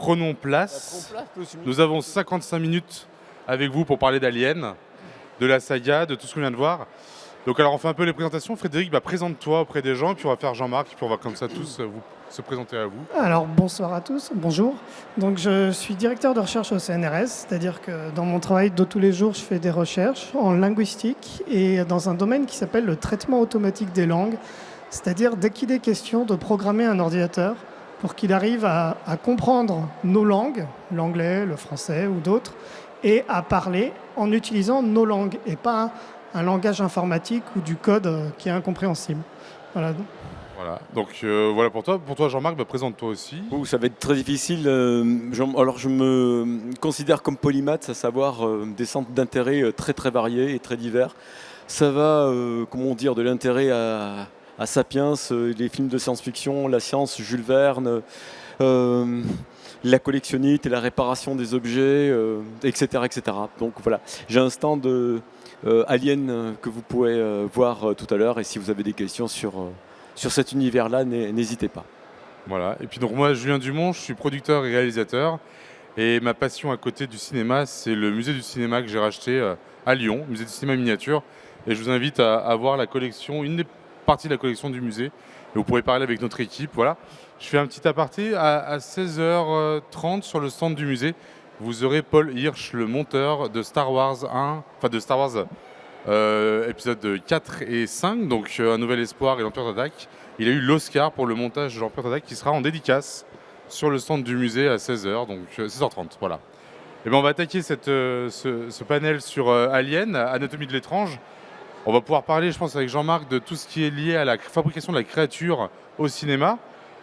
prenons place. Nous avons 55 minutes avec vous pour parler d'Alien, de la saga, de tout ce qu'on vient de voir. Donc alors on fait un peu les présentations. Frédéric, présente-toi auprès des gens, puis on va faire Jean-Marc, puis on va comme ça tous vous se présenter à vous. Alors bonsoir à tous, bonjour. Donc je suis directeur de recherche au CNRS, c'est-à-dire que dans mon travail de tous les jours, je fais des recherches en linguistique et dans un domaine qui s'appelle le traitement automatique des langues, c'est-à-dire dès qu'il est question de programmer un ordinateur pour qu'il arrive à comprendre nos langues, l'anglais, le français ou d'autres, et à parler en utilisant nos langues et pas un langage informatique ou du code qui est incompréhensible. Voilà. Voilà, donc voilà pour toi. Pour toi, Jean-Marc, présente-toi aussi. Ça va être très difficile. Alors, je me considère comme polymathe, à savoir des centres d'intérêt très très variés et très divers. Ça va, comment dire, de l'intérêt à Sapiens, les films de science-fiction, la science, Jules Verne, la collectionnite et la réparation des objets, etc., etc. Donc voilà, j'ai un stand Alien que vous pourrez voir tout à l'heure. Et si vous avez des questions sur cet univers-là, n'hésitez pas. Voilà. Et puis donc moi, Julien Dumont, je suis producteur et réalisateur. Et ma passion à côté du cinéma, c'est le musée du cinéma que j'ai racheté à Lyon, musée du cinéma miniature. Et je vous invite à voir la collection, une des parties de la collection du musée. Et vous pourrez parler avec notre équipe. Voilà. Je fais un petit aparté. À 16h30 sur le stand du musée, vous aurez Paul Hirsch, le monteur de Star Wars 1, enfin de Star Wars épisodes 4 et 5, donc Un Nouvel Espoir et l'Empire contre-attaque. Il a eu l'Oscar pour le montage de l'Empire contre-attaque qui sera en dédicace sur le stand du musée à 16h, donc 16h30. Voilà. Et on va attaquer ce panel sur Alien, Anatomie de l'étrange. On va pouvoir parler, je pense, avec Jean-Marc de tout ce qui est lié à la fabrication de la créature au cinéma.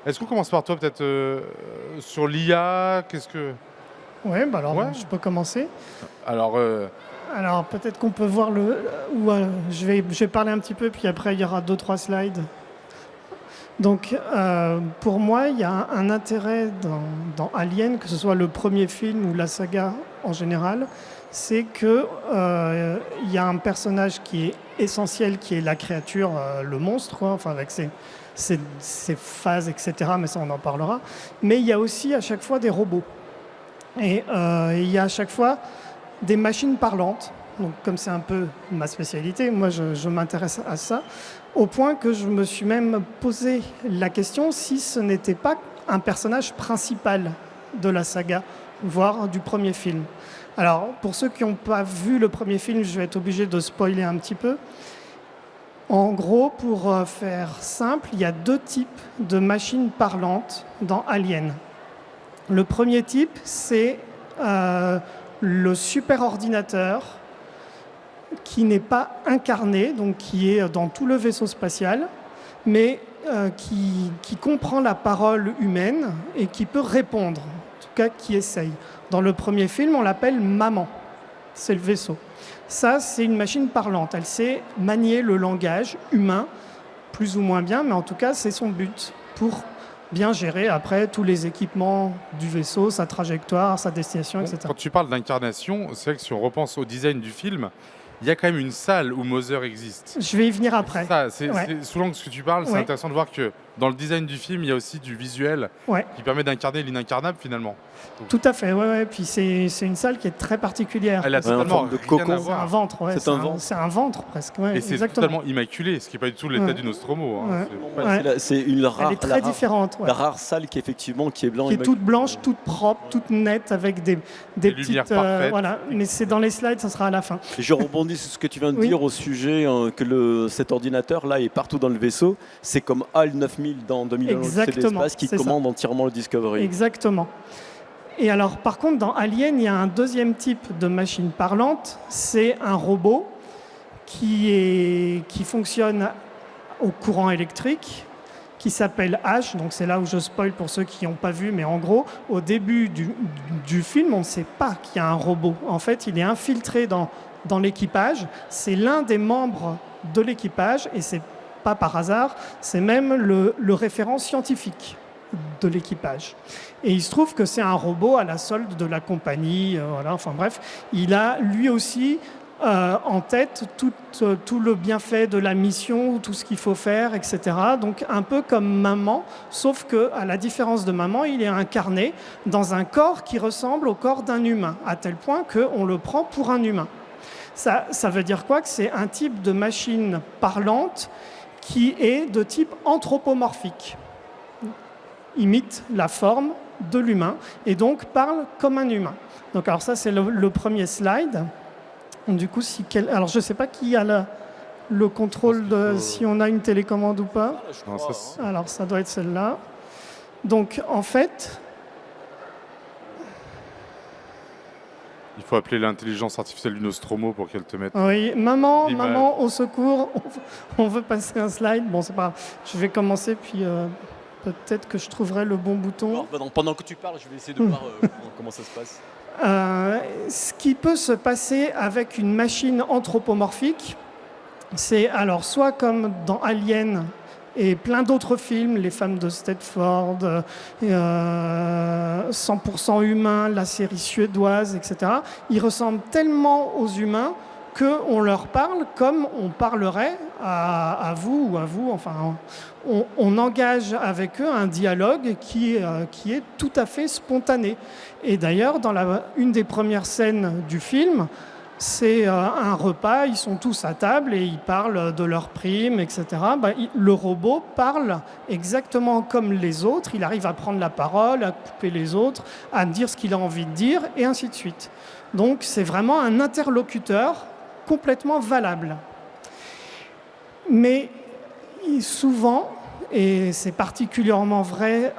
Est-ce qu'on commence par toi, peut-être, sur l'IA? Oui, je peux commencer. Alors, peut-être qu'on peut voir je vais parler un petit peu, puis après il y aura 2-3 slides. Donc pour moi, il y a un intérêt dans Alien, que ce soit le premier film ou la saga en général, c'est qu'il y a un personnage qui est essentiel, qui est la créature, le monstre, enfin avec ses phases, etc. Mais ça, on en parlera. Mais il y a aussi à chaque fois des robots. Et il y a à chaque fois des machines parlantes. Donc, comme c'est un peu ma spécialité, moi je m'intéresse à ça, au point que je me suis même posé la question si ce n'était pas un personnage principal de la saga, voire du premier film. Alors, pour ceux qui n'ont pas vu le premier film, je vais être obligé de spoiler un petit peu. En gros, pour faire simple, il y a 2 types de machines parlantes dans Alien. Le premier type, c'est le superordinateur qui n'est pas incarné, donc qui est dans tout le vaisseau spatial, mais qui comprend la parole humaine et qui peut répondre, en tout cas qui essaye. Dans le premier film, on l'appelle Maman, c'est le vaisseau. Ça, c'est une machine parlante, elle sait manier le langage humain, plus ou moins bien, mais en tout cas, c'est son but, pour bien gérer après tous les équipements du vaisseau, sa trajectoire, sa destination, etc. Quand tu parles d'incarnation, c'est vrai que si on repense au design du film, il y a quand même une salle où Mother existe. Je vais y venir après. C'est sous l'angle de ce que tu parles, c'est intéressant de voir que dans le design du film, il y a aussi du visuel qui permet d'incarner l'inincarnable finalement. Donc, tout à fait, Puis c'est une salle qui est très particulière. Elle a totalement de cocon. C'est un ventre, c'est un ventre presque. Et c'est totalement immaculé, ce qui n'est pas du tout l'état du Nostromo. C'est une rare. Elle est très différente. La rare salle qui est blanche. Qui est toute blanche, toute propre, toute nette, avec des petites. Voilà, mais c'est dans les slides, ça sera à la fin. Et je rebondis sur ce que tu viens de dire au sujet que cet ordinateur-là est partout dans le vaisseau. C'est comme HAL 9000 dans 2000 de l'espace qui commande entièrement le Discovery. Exactement. Et alors, par contre, dans Alien, il y a un deuxième type de machine parlante. C'est un robot qui fonctionne au courant électrique, qui s'appelle H. Donc, c'est là où je spoil pour ceux qui n'ont pas vu. Mais en gros, au début du film, on ne sait pas qu'il y a un robot. En fait, il est infiltré dans l'équipage. C'est l'un des membres de l'équipage et c'est pas par hasard, c'est même le référent scientifique de l'équipage. Et il se trouve que c'est un robot à la solde de la compagnie, enfin bref, il a lui aussi en tête tout le bienfait de la mission, tout ce qu'il faut faire, etc. Donc un peu comme maman, sauf que à la différence de maman, il est incarné dans un corps qui ressemble au corps d'un humain, à tel point qu'on le prend pour un humain. Ça veut dire quoi? Que c'est un type de machine parlante qui est de type anthropomorphique. Imite la forme de l'humain et donc parle comme un humain. Donc alors ça c'est le premier slide. Du coup, alors je ne sais pas qui a le contrôle de si on a une télécommande ou pas. Non, Alors ça doit être celle-là. Donc en fait, il faut appeler l'intelligence artificielle du Nostromo pour qu'elle te mette. oui, maman, l'image. au secours, on veut passer un slide. Bon, c'est pas grave. Je vais commencer puis peut-être que je trouverai le bon bouton. Pendant que tu parles, je vais essayer de voir comment ça se passe. Ce qui peut se passer avec une machine anthropomorphique, c'est alors soit comme dans Alien et plein d'autres films, Les Femmes de Stepford, 100% humain, la série suédoise, etc. Ils ressemblent tellement aux humains qu'on leur parle comme on parlerait à vous ou à vous. Enfin, on engage avec eux un dialogue qui est tout à fait spontané. Et d'ailleurs, dans une des premières scènes du film, c'est un repas, ils sont tous à table et ils parlent de leurs primes, etc. Le robot parle exactement comme les autres, il arrive à prendre la parole, à couper les autres, à dire ce qu'il a envie de dire, et ainsi de suite. Donc c'est vraiment un interlocuteur complètement valable. Mais souvent, et c'est particulièrement vrai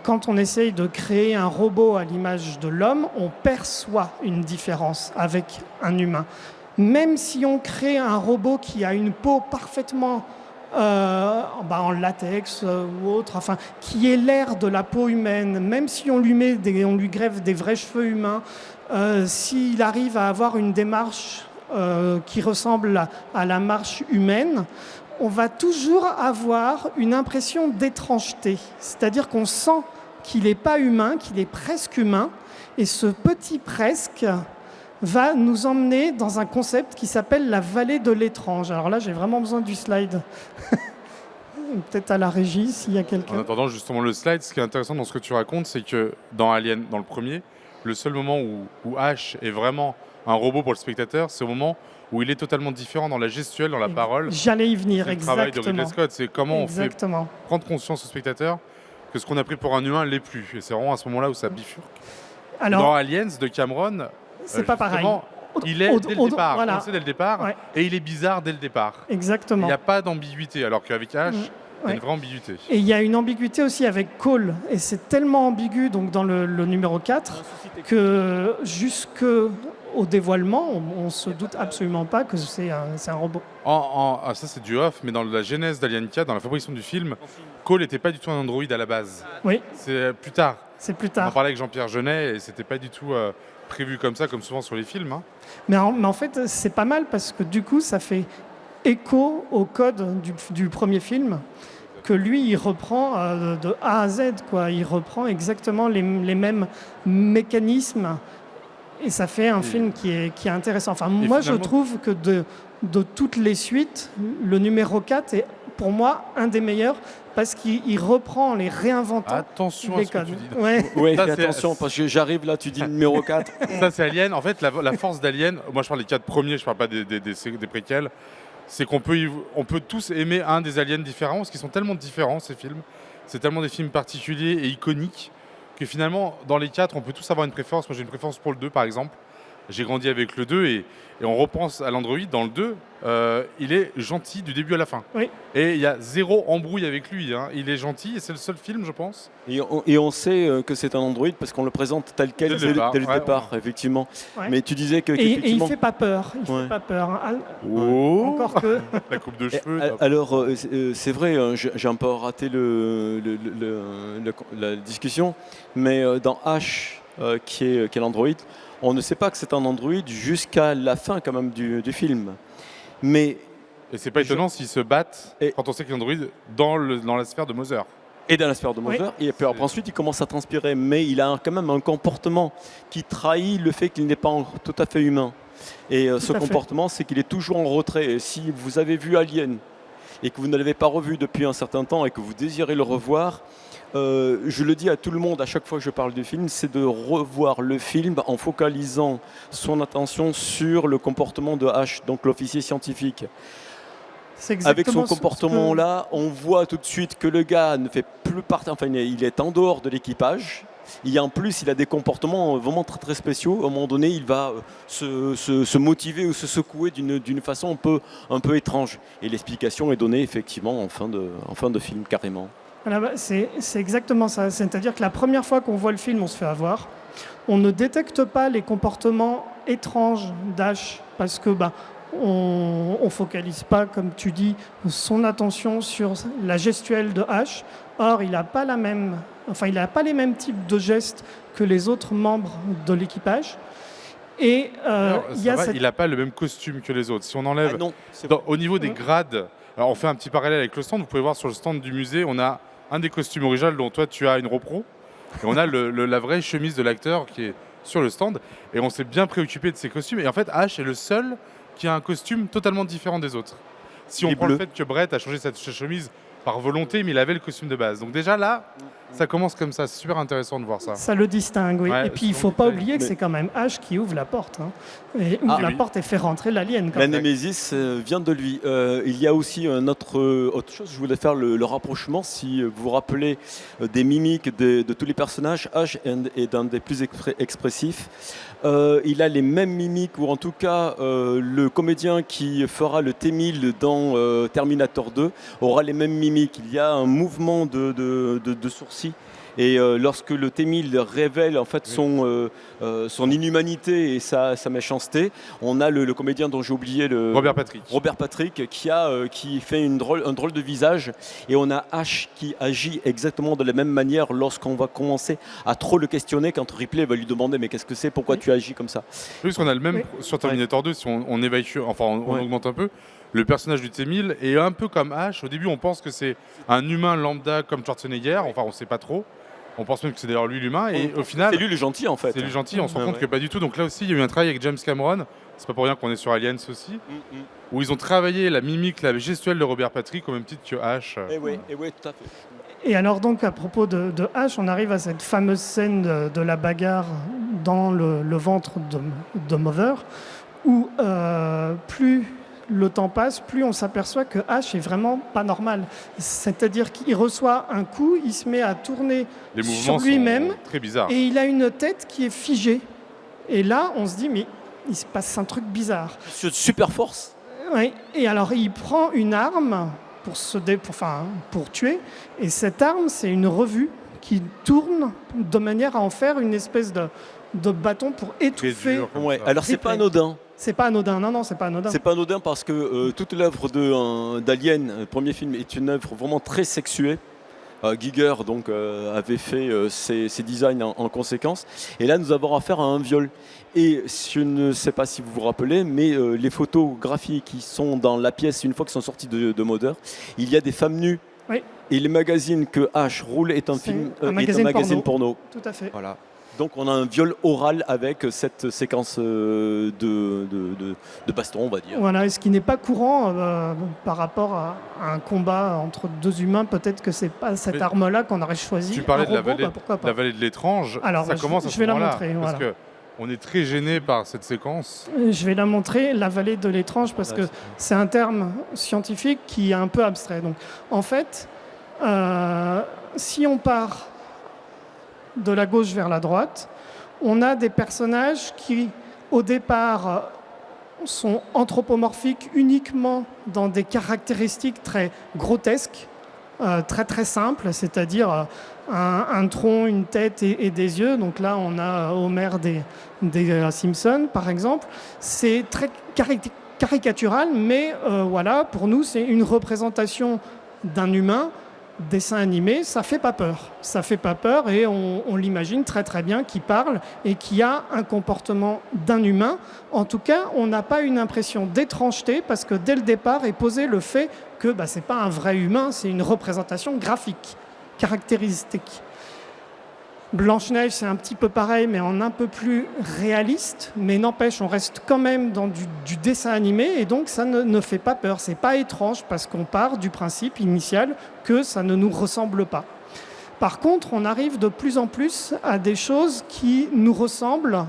quand on essaye de créer un robot à l'image de l'homme, on perçoit une différence avec un humain. Même si on crée un robot qui a une peau parfaitement en latex ou autre, enfin, qui ait l'air de la peau humaine, même si on lui greffe des vrais cheveux humains, s'il arrive à avoir une démarche qui ressemble à la marche humaine, on va toujours avoir une impression d'étrangeté. C'est-à-dire qu'on sent qu'il n'est pas humain, qu'il est presque humain, et ce petit presque va nous emmener dans un concept qui s'appelle la vallée de l'étrange. Alors là, j'ai vraiment besoin du slide. Peut-être à la régie, s'il y a quelqu'un. En attendant justement le slide, ce qui est intéressant dans ce que tu racontes, c'est que dans Alien, dans le premier, le seul moment où H est vraiment un robot pour le spectateur, c'est au moment où il est totalement différent dans la gestuelle, dans la parole. J'allais y venir, c'est le travail de Ridley Scott, c'est comment exactement. on fait prendre conscience au spectateur que ce qu'on a pris pour un humain l'est plus. Et c'est vraiment à ce moment-là où ça bifurque. Alors, dans Aliens de Cameron, c'est pas pareil. Il est dès le départ, voilà. on sait dès le départ, Ouais. et il est bizarre dès le départ. Exactement. Il n'y a pas d'ambiguïté, alors qu'avec H, il y a une vraie ambiguïté. Et il y a une ambiguïté aussi avec Cole, et c'est tellement ambigu donc dans le numéro 4 que jusqu'au dévoilement, on ne se doute absolument pas que c'est un robot. Ça c'est du off, mais dans la genèse d'Alien 4, dans la fabrication du film, Cole n'était pas du tout un androïde à la base. Oui. C'est plus tard. C'est plus On tard. en parlait avec Jean-Pierre Jeunet et c'était pas du tout prévu comme ça, comme souvent sur les films. Hein. Mais en fait, c'est pas mal parce que du coup, ça fait écho au code du premier film que lui, il reprend de A à Z, quoi. Il reprend exactement les mêmes mécanismes et ça fait un film qui est intéressant. Enfin, moi, je trouve que de toutes les suites, le numéro 4 est pour moi un des meilleurs parce qu'il reprend les réinventant Attention les à ce que codes. tu dis. Ouais, Ça, fais c'est- attention parce que j'arrive là, tu dis le numéro 4. Ça c'est Alien. En fait, la force d'Alien, moi je parle des 4 premiers, je parle pas des préquels, c'est qu'on peut tous aimer un des aliens différents parce qu'ils sont tellement différents ces films. C'est tellement des films particuliers et iconiques que finalement, dans les 4, on peut tous avoir une préférence. Moi j'ai une préférence pour le 2 par exemple. J'ai grandi avec le 2 et on repense à l'Android. Dans le 2, il est gentil du début à la fin. Oui. Et il y a zéro embrouille avec lui. Hein. Il est gentil et c'est le seul film, je pense. Et on sait que c'est un Android parce qu'on le présente tel quel Dès le départ, dès le ouais, départ, effectivement. Ouais. Mais tu disais que Et il qu'effectivement- fait pas peur. Il Ouais. fait pas peur. Hein. Oh, Encore que. la coupe de Et, cheveux. alors, c'est vrai, j'ai un peu raté la discussion, mais dans H, qui est l'Android, on ne sait pas que c'est un Android jusqu'à la fin quand même du film. Mais Et c'est pas étonnant s'ils se battent quand on sait qu'il y a un androïde dans la sphère de Mother. et dans la sphère de Mother, et puis après, ensuite il commence à transpirer, mais il a quand même un comportement qui trahit le fait qu'il n'est pas tout à fait humain. Et Tout ce à fait. comportement, c'est qu'il est toujours en retrait. Et si vous avez vu Alien et que vous ne l'avez pas revu depuis un certain temps et que vous désirez le revoir, je le dis à tout le monde à chaque fois que je parle du film, c'est de revoir le film en focalisant son attention sur le comportement de H, donc l'officier scientifique. C'est Avec son exactement ce que- comportement-là, on voit tout de suite que le gars ne fait plus partie, enfin il est en dehors de l'équipage. Et en plus, il a des comportements vraiment très, très spéciaux. À un moment donné, il va se motiver ou se secouer d'une façon un peu étrange. Et l'explication est donnée effectivement en fin de film, carrément. Voilà, bah, c'est exactement ça. C'est-à-dire que la première fois qu'on voit le film, on se fait avoir. On ne détecte pas les comportements étranges d'Ash parce que on ne focalise pas, comme tu dis, son attention sur la gestuelle de Ash. Or, il n'a pas les mêmes types de gestes que les autres membres de l'équipage. Et Alors, il y a cette... il n'a pas le même costume que les autres. Si on enlève Ah non, c'est au niveau des grades, alors on fait un petit parallèle avec le stand. Vous pouvez voir sur le stand du musée, on a un des costumes originaux dont toi tu as une repro. Et on a la vraie chemise de l'acteur qui est sur le stand. Et on s'est bien préoccupé de ces costumes. Et en fait, Ash est le seul qui a un costume totalement différent des autres. Si on Il est prend bleu. le fait que Brett a changé sa chemise par volonté, mais il avait le costume de base. Donc déjà là, ça commence comme ça. C'est super intéressant de voir ça. Ça le distingue, oui. Ouais, Et puis, il ne son faut pas détail. oublier que Mais- c'est quand même Ash qui ouvre la porte. Et ouvre la oui. porte et fait rentrer l'alien. quand La même. Némésis vient de lui. Il y a aussi autre chose, je voulais faire le rapprochement, si vous vous rappelez des mimiques de tous les personnages, Ash est un des plus expressifs. Il a les mêmes mimiques, ou en tout cas le comédien qui fera le T-1000 dans Terminator 2 aura les mêmes mimiques. Il y a un mouvement de sourcils. Et lorsque le T-1000 révèle en fait son inhumanité et sa méchanceté, on a le comédien dont j'ai oublié Robert Patrick. Robert Patrick qui fait un drôle de visage, et on a H qui agit exactement de la même manière lorsqu'on va commencer à trop le questionner, quand Ripley va lui demander mais qu'est-ce que c'est, pourquoi tu agis comme ça. Plus qu'on a le même Oui. sur Terminator 2, si on évacue, enfin on Ouais. augmente un peu, le personnage du T-1000 est un peu comme Ash. Au début, on pense que c'est un humain lambda comme Schwarzenegger, enfin on sait pas trop. On pense même que c'est d'ailleurs lui l'humain, et au final, C'est lui le gentil en fait. c'est lui gentil, on se rend Ouais, compte ouais. que pas du tout. Donc là aussi, il y a eu un travail avec James Cameron, c'est pas pour rien qu'on est sur Aliens aussi, où ils ont travaillé la mimique, la gestuelle de Robert Patrick au même titre que Ash. Et oui, tout à fait. Et alors donc à propos de Ash, on arrive à cette fameuse scène de la bagarre dans le ventre de Mother, où plus le temps passe, plus on s'aperçoit que Ash est vraiment pas normal. C'est-à-dire qu'il reçoit un coup, il se met à tourner Les sur mouvements lui-même sont très bizarres. et il a une tête qui est figée. Et là, on se dit, mais il se passe un truc bizarre. Super force. Oui. Et alors il prend une arme pour tuer, et cette arme, c'est une revue qui tourne de manière à en faire une espèce de bâton pour Très étouffer. dur, comme Ouais. ça. Alors c'est pas Ripley. anodin. C'est pas anodin, non, c'est pas anodin. C'est pas anodin parce que toute l'œuvre d'Alien, le premier film, est une œuvre vraiment très sexuée. Giger donc avait fait ses designs en conséquence. Et là, nous avons affaire à un viol. Et je ne sais pas si vous vous rappelez, mais les photographies qui sont dans la pièce une fois qu'elles sont sorties de Mother, il y a des femmes nues. Oui. Et le magazine que H roule est un C'est film, un est un magazine magazine porno. Tout à fait. Voilà. Donc on a un viol oral avec cette séquence de baston, on va dire. Voilà, et ce qui n'est pas courant par rapport à un combat entre deux humains, peut-être que c'est pas cette Mais arme-là qu'on aurait choisi. Tu parlais Un de la robot, vallée, pourquoi pas. la vallée de l'étrange. Alors, ça je- commence à je ce vais la moment-là, montrer, parce voilà. que on est très gêné par cette séquence. Je vais la montrer, la vallée de l'étrange, parce que c'est un terme scientifique qui est un peu abstrait. Donc, en fait, si on part de la gauche vers la droite, on a des personnages qui, au départ, sont anthropomorphiques uniquement dans des caractéristiques très grotesques, très très simples, c'est-à-dire un tronc, une tête et des yeux. Donc là, on a Homer des Simpsons, par exemple. C'est très caricatural, mais voilà, pour nous, c'est une représentation d'un humain. Dessin animé, ça fait pas peur. Ça fait pas peur, et on l'imagine très très bien qui parle et qui a un comportement d'un humain. En tout cas, on n'a pas une impression d'étrangeté, parce que dès le départ est posé le fait que c'est pas un vrai humain, c'est une représentation graphique, caractéristique. Blanche-Neige, c'est un petit peu pareil, mais en un peu plus réaliste. Mais n'empêche, on reste quand même dans du dessin animé, et donc ça ne fait pas peur. C'est pas étrange, parce qu'on part du principe initial que ça ne nous ressemble pas. Par contre, on arrive de plus en plus à des choses qui nous ressemblent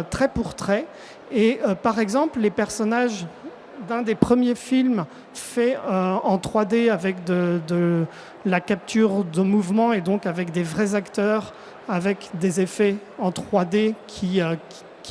trait pour trait. Et par exemple, les personnages d'un des premiers films faits en 3D avec de la capture de mouvement, et donc avec des vrais acteurs, avec des effets en 3D qui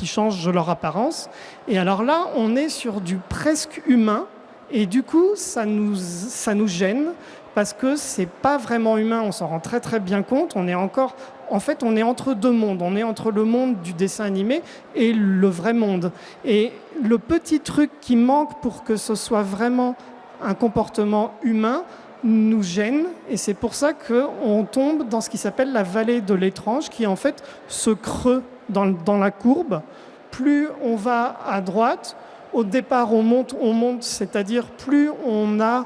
changent leur apparence. Et alors là, on est sur du presque humain, et du coup, ça nous gêne, parce que c'est pas vraiment humain, on s'en rend très très bien compte. On est entre deux mondes. On est entre le monde du dessin animé et le vrai monde. Et le petit truc qui manque pour que ce soit vraiment un comportement humain nous gêne. Et c'est pour ça qu'on tombe dans ce qui s'appelle la vallée de l'étrange, qui est en fait ce creux dans la courbe. Plus on va à droite, au départ on monte, c'est-à-dire plus on a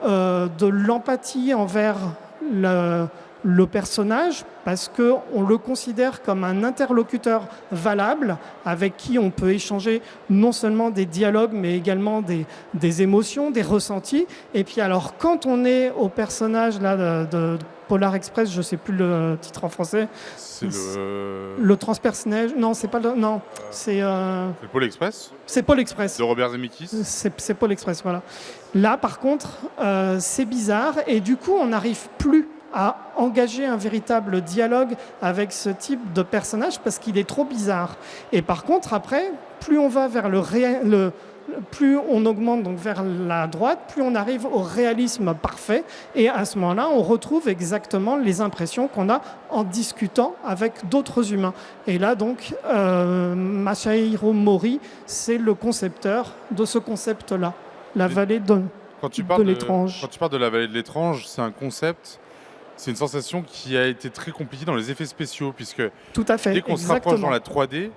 de l'empathie envers le personnage, parce qu'on le considère comme un interlocuteur valable avec qui on peut échanger non seulement des dialogues, mais également des émotions, des ressentis. Et puis alors, quand on est au personnage là, de Polar Express, je ne sais plus le titre en français. C'est le transpersonnage. Non, c'est pas le. Non, c'est. C'est Pôle Express C'est Pôle Express. de Robert Zemeckis. C'est Pôle Express, voilà. Là, par contre, c'est bizarre, et du coup, on n'arrive plus à engager un véritable dialogue avec ce type de personnage, parce qu'il est trop bizarre. Et par contre, après, plus on va vers plus on augmente donc vers la droite, plus on arrive au réalisme parfait. Et à ce moment-là, on retrouve exactement les impressions qu'on a en discutant avec d'autres humains. Et là, donc, Masahiro Mori, c'est le concepteur de ce concept-là, la vallée de l'étrange. Quand tu parles de la vallée de l'étrange, c'est un concept, c'est une sensation qui a été très compliquée dans les effets spéciaux, puisque tout à fait, dès qu'on se rapproche dans la 3D,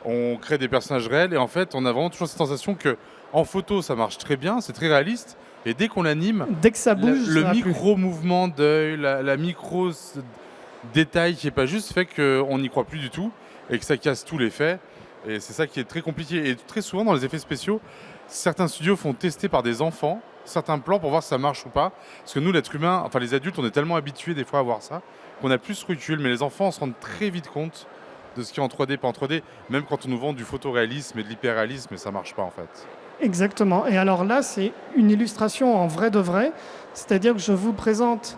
on crée des personnages réels, et en fait, on a vraiment toujours cette sensation que en photo, ça marche très bien, c'est très réaliste, et dès qu'on l'anime, dès que ça bouge, le micro-mouvement d'œil, la micro-détail qui n'est pas juste, fait qu'on n'y croit plus du tout, et que ça casse tout l'effet. Et c'est ça qui est très compliqué. Et très souvent, dans les effets spéciaux, certains studios font tester par des enfants certains plans pour voir si ça marche ou pas. Parce que nous, l'être humain, enfin les adultes, on est tellement habitués des fois à voir ça, qu'on a plus ce recul, mais les enfants se rendent très vite compte de ce qui est en 3D, pas en 3D, même quand on nous vend du photoréalisme et de l'hyperréalisme, mais ça marche pas en fait. Exactement. Et alors là, c'est une illustration en vrai de vrai, c'est-à-dire que je vous présente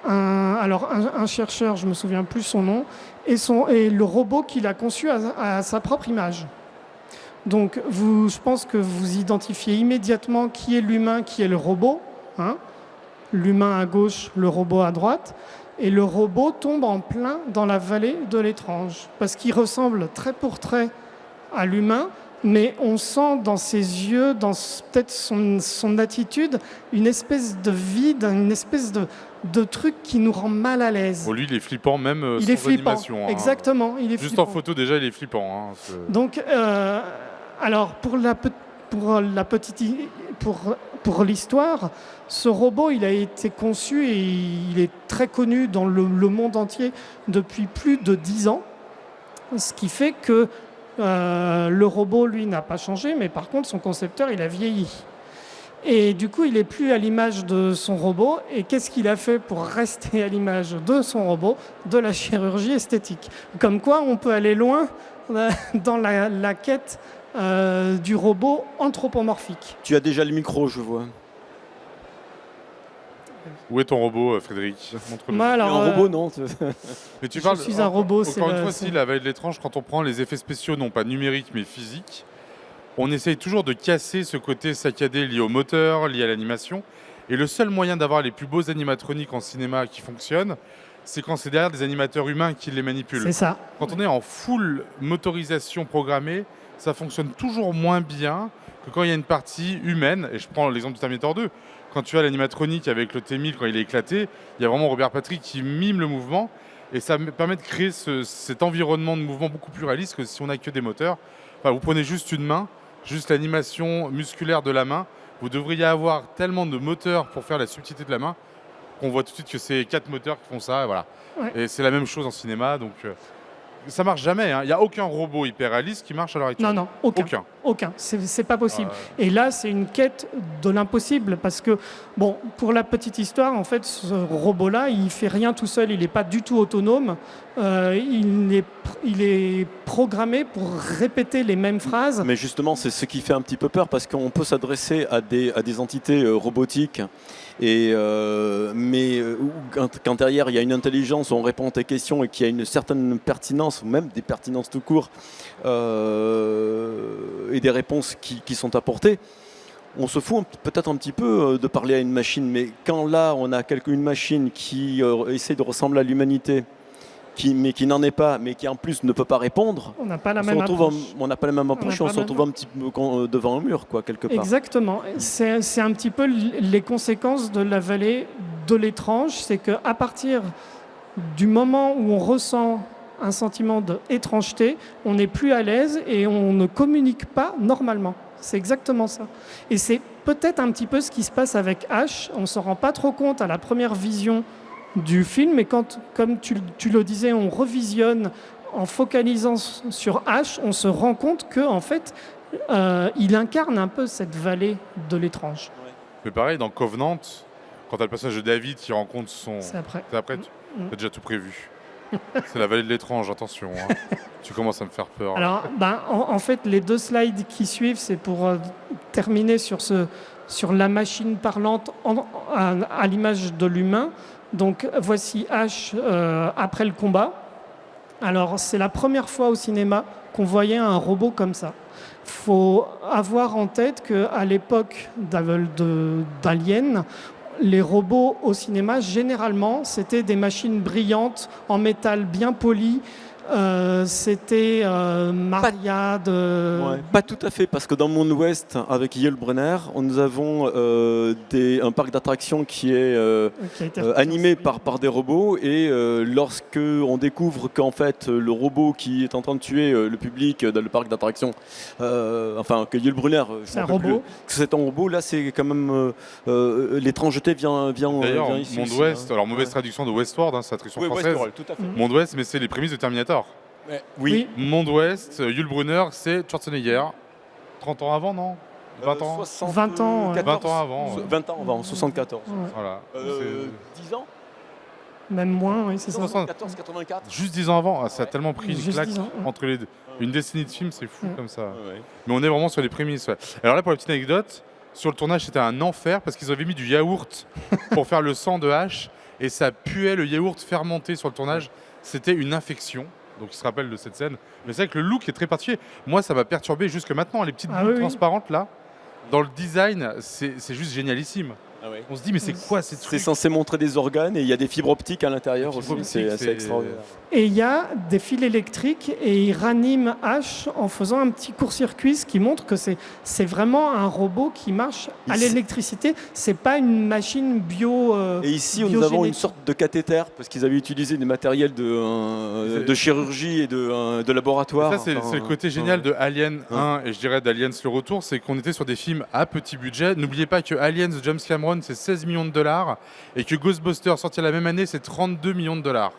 un chercheur, je me souviens plus son nom, et le robot qu'il a conçu à sa propre image. Donc, je pense que vous identifiez immédiatement qui est l'humain, qui est le robot. Hein, l'humain à gauche, le robot à droite. Et le robot tombe en plein dans la vallée de l'étrange. Parce qu'il ressemble trait pour trait à l'humain, mais on sent dans ses yeux, dans peut-être son attitude, une espèce de vide, une espèce de truc qui nous rend mal à l'aise. Bon, lui, il est flippant même il sans est flippant. animation. Exactement, il est juste flippant. En photo, déjà, il est flippant. Donc, alors, pour l'histoire, ce robot, il a été conçu et il est très connu dans le monde entier depuis plus de 10 ans. Ce qui fait que le robot, lui, n'a pas changé, mais par contre, son concepteur, il a vieilli. Et du coup, il n'est plus à l'image de son robot. Et qu'est-ce qu'il a fait pour rester à l'image de son robot? De la chirurgie esthétique. Comme quoi, on peut aller loin dans la quête du robot anthropomorphique. Tu as déjà le micro, je vois. Où est ton robot, Frédéric? Montre-le. Un robot, non. Mais tu je parles, suis un robot. Encore une fois, si la vallée de l'étrange, quand on prend les effets spéciaux, non pas numériques, mais physiques, on essaye toujours de casser ce côté saccadé lié au moteur, lié à l'animation. Et le seul moyen d'avoir les plus beaux animatroniques en cinéma qui fonctionnent, c'est quand c'est derrière des animateurs humains qui les manipulent. C'est ça. Quand on est en full motorisation programmée, ça fonctionne toujours moins bien que quand il y a une partie humaine. Et je prends l'exemple du Terminator 2. Quand tu as l'animatronique avec le T-1000, quand il est éclaté, il y a vraiment Robert Patrick qui mime le mouvement. Et ça me permet de créer cet environnement de mouvement beaucoup plus réaliste que si on n'a que des moteurs. Enfin, vous prenez juste une main, juste l'animation musculaire de la main. Vous devriez avoir tellement de moteurs pour faire la subtilité de la main. qu'on voit tout de suite que c'est 4 moteurs qui font ça, et voilà. Ouais. Et c'est la même chose en cinéma, donc ça marche jamais. Il n'y a aucun robot hyper réaliste qui marche à l'heure actuelle. Non, aucun. Aucun. Aucun. C'est pas possible. Et là, c'est une quête de l'impossible parce que, bon, pour la petite histoire, en fait, ce robot-là, il fait rien tout seul. Il n'est pas du tout autonome. Il est programmé pour répéter les mêmes phrases. Mais justement, c'est ce qui fait un petit peu peur parce qu'on peut s'adresser à des entités robotiques. Mais quand derrière il y a une intelligence, on répond à tes questions et qu'il y a une certaine pertinence, ou même des pertinences tout court, et des réponses qui sont apportées, on se fout peut-être un petit peu de parler à une machine. Mais quand là, on a une machine qui essaie de ressembler à l'humanité, mais qui n'en est pas, mais qui en plus ne peut pas répondre, on n'a pas la même approche. On n'a pas la même approche, on se retrouve un petit peu devant un mur, quoi, quelque part. Exactement. C'est un petit peu les conséquences de la vallée de l'étrange. C'est qu'à partir du moment où on ressent un sentiment d'étrangeté, on n'est plus à l'aise et on ne communique pas normalement. C'est exactement ça. Et c'est peut-être un petit peu ce qui se passe avec H. On ne s'en rend pas trop compte à la première vision du film, mais quand, comme tu le disais, on revisionne en focalisant sur H, on se rend compte que en fait, il incarne un peu cette vallée de l'étrange. Mais pareil, dans Covenant, quand tu as le passage de David qui rencontre son... C'est après. C'est après, tu as déjà tout prévu. C'est la vallée de l'étrange, attention. Tu commences à me faire peur. Alors, en fait, les 2 slides qui suivent, c'est pour terminer sur la machine parlante à l'image de l'humain. Donc voici H après le combat. Alors c'est la première fois au cinéma qu'on voyait un robot comme ça. Il faut avoir en tête qu'à l'époque d'Alien, les robots au cinéma, généralement, c'était des machines brillantes en métal bien poli. C'était Maria de... Ouais, pas tout à fait, parce que dans Monde Ouest, avec Yul Brynner, nous avons un parc d'attractions qui est animé par des robots, et lorsque on découvre qu'en fait le robot qui est en train de tuer le public dans le parc d'attractions, que Yul Brynner, c'est un robot. C'est un robot, là c'est quand même l'étrangeté vient D'ailleurs, ici. Monde Ouest, alors mauvaise traduction de Westworld, c'est la traduction française. Westworld, tout à fait. Monde Ouest, mais c'est les prémices de Terminator. Oui. Monde Ouest, Yul Brynner, c'est Schwarzenegger. 30 ans avant, non 20 ans 20 ans, 20 ans avant. 20 ans avant, 74. Voilà. 10 ans Même moins, oui, c'est ça. 74, 84. Juste 10 ans avant, ça a tellement pris une Juste claque 10 ans, entre les deux. Une décennie de films, c'est fou comme ça. Ouais. Mais on est vraiment sur les prémices. Alors là, pour la petite anecdote, sur le tournage, c'était un enfer parce qu'ils avaient mis du yaourt pour faire le sang de H et ça puait le yaourt fermenté sur le tournage. C'était une infection. Donc il se rappelle de cette scène. Mais c'est vrai que le look est très particulier. Moi, ça m'a perturbé jusque maintenant. Les petites boules transparentes là, dans le design, c'est juste génialissime. Ah ouais. On se dit, mais c'est quoi ces trucs? C'est censé montrer des organes et il y a des fibres optiques à l'intérieur aussi. C'est assez extraordinaire. Et il y a des fils électriques et il ranime H en faisant un petit court-circuit, ce qui montre que c'est vraiment un robot qui marche à l'électricité. C'est pas une machine bio. Et ici, nous avons une sorte de cathéter parce qu'ils avaient utilisé des matériels de chirurgie et de laboratoire. Ça, c'est le côté génial de Alien 1 et je dirais d'Aliens le retour, c'est qu'on était sur des films à petit budget. N'oubliez pas que Aliens de James Cameron, c'est 16 millions de dollars et que Ghostbusters, sorti la même année, c'est 32 millions de dollars.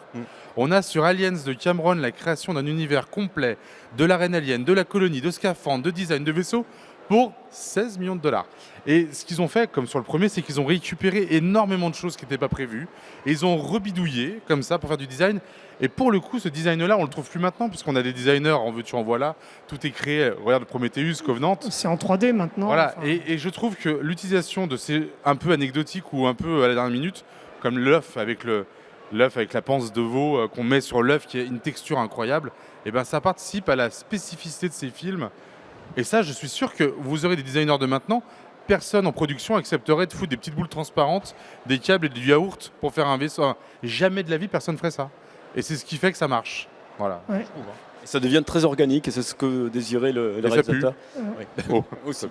On a sur Aliens de Cameron la création d'un univers complet, de la reine alien, de la colonie, de scaphandres, de design, de vaisseaux, pour 16 millions de dollars. Et ce qu'ils ont fait, comme sur le premier, c'est qu'ils ont récupéré énormément de choses qui n'étaient pas prévues. Et ils ont rebidouillé, comme ça, pour faire du design. Et pour le coup, ce design-là, on le trouve plus maintenant, puisqu'on a des designers, en veux-tu, en voilà. Tout est créé, regarde Prometheus, Covenant. C'est en 3D maintenant. Voilà, et je trouve que l'utilisation de ces un peu anecdotiques ou un peu à la dernière minute, comme l'œuf avec la panse de veau qu'on met sur l'œuf qui a une texture incroyable, et ben ça participe à la spécificité de ces films. Et ça, je suis sûr que vous aurez des designers de maintenant, personne en production accepterait de foutre des petites boules transparentes, des câbles et du yaourt pour faire un vaisseau. Jamais de la vie, personne ne ferait ça. Et c'est ce qui fait que ça marche. Voilà. Ouais. Et ça devient très organique et c'est ce que désirait le réalisateur. Oh. Aussi.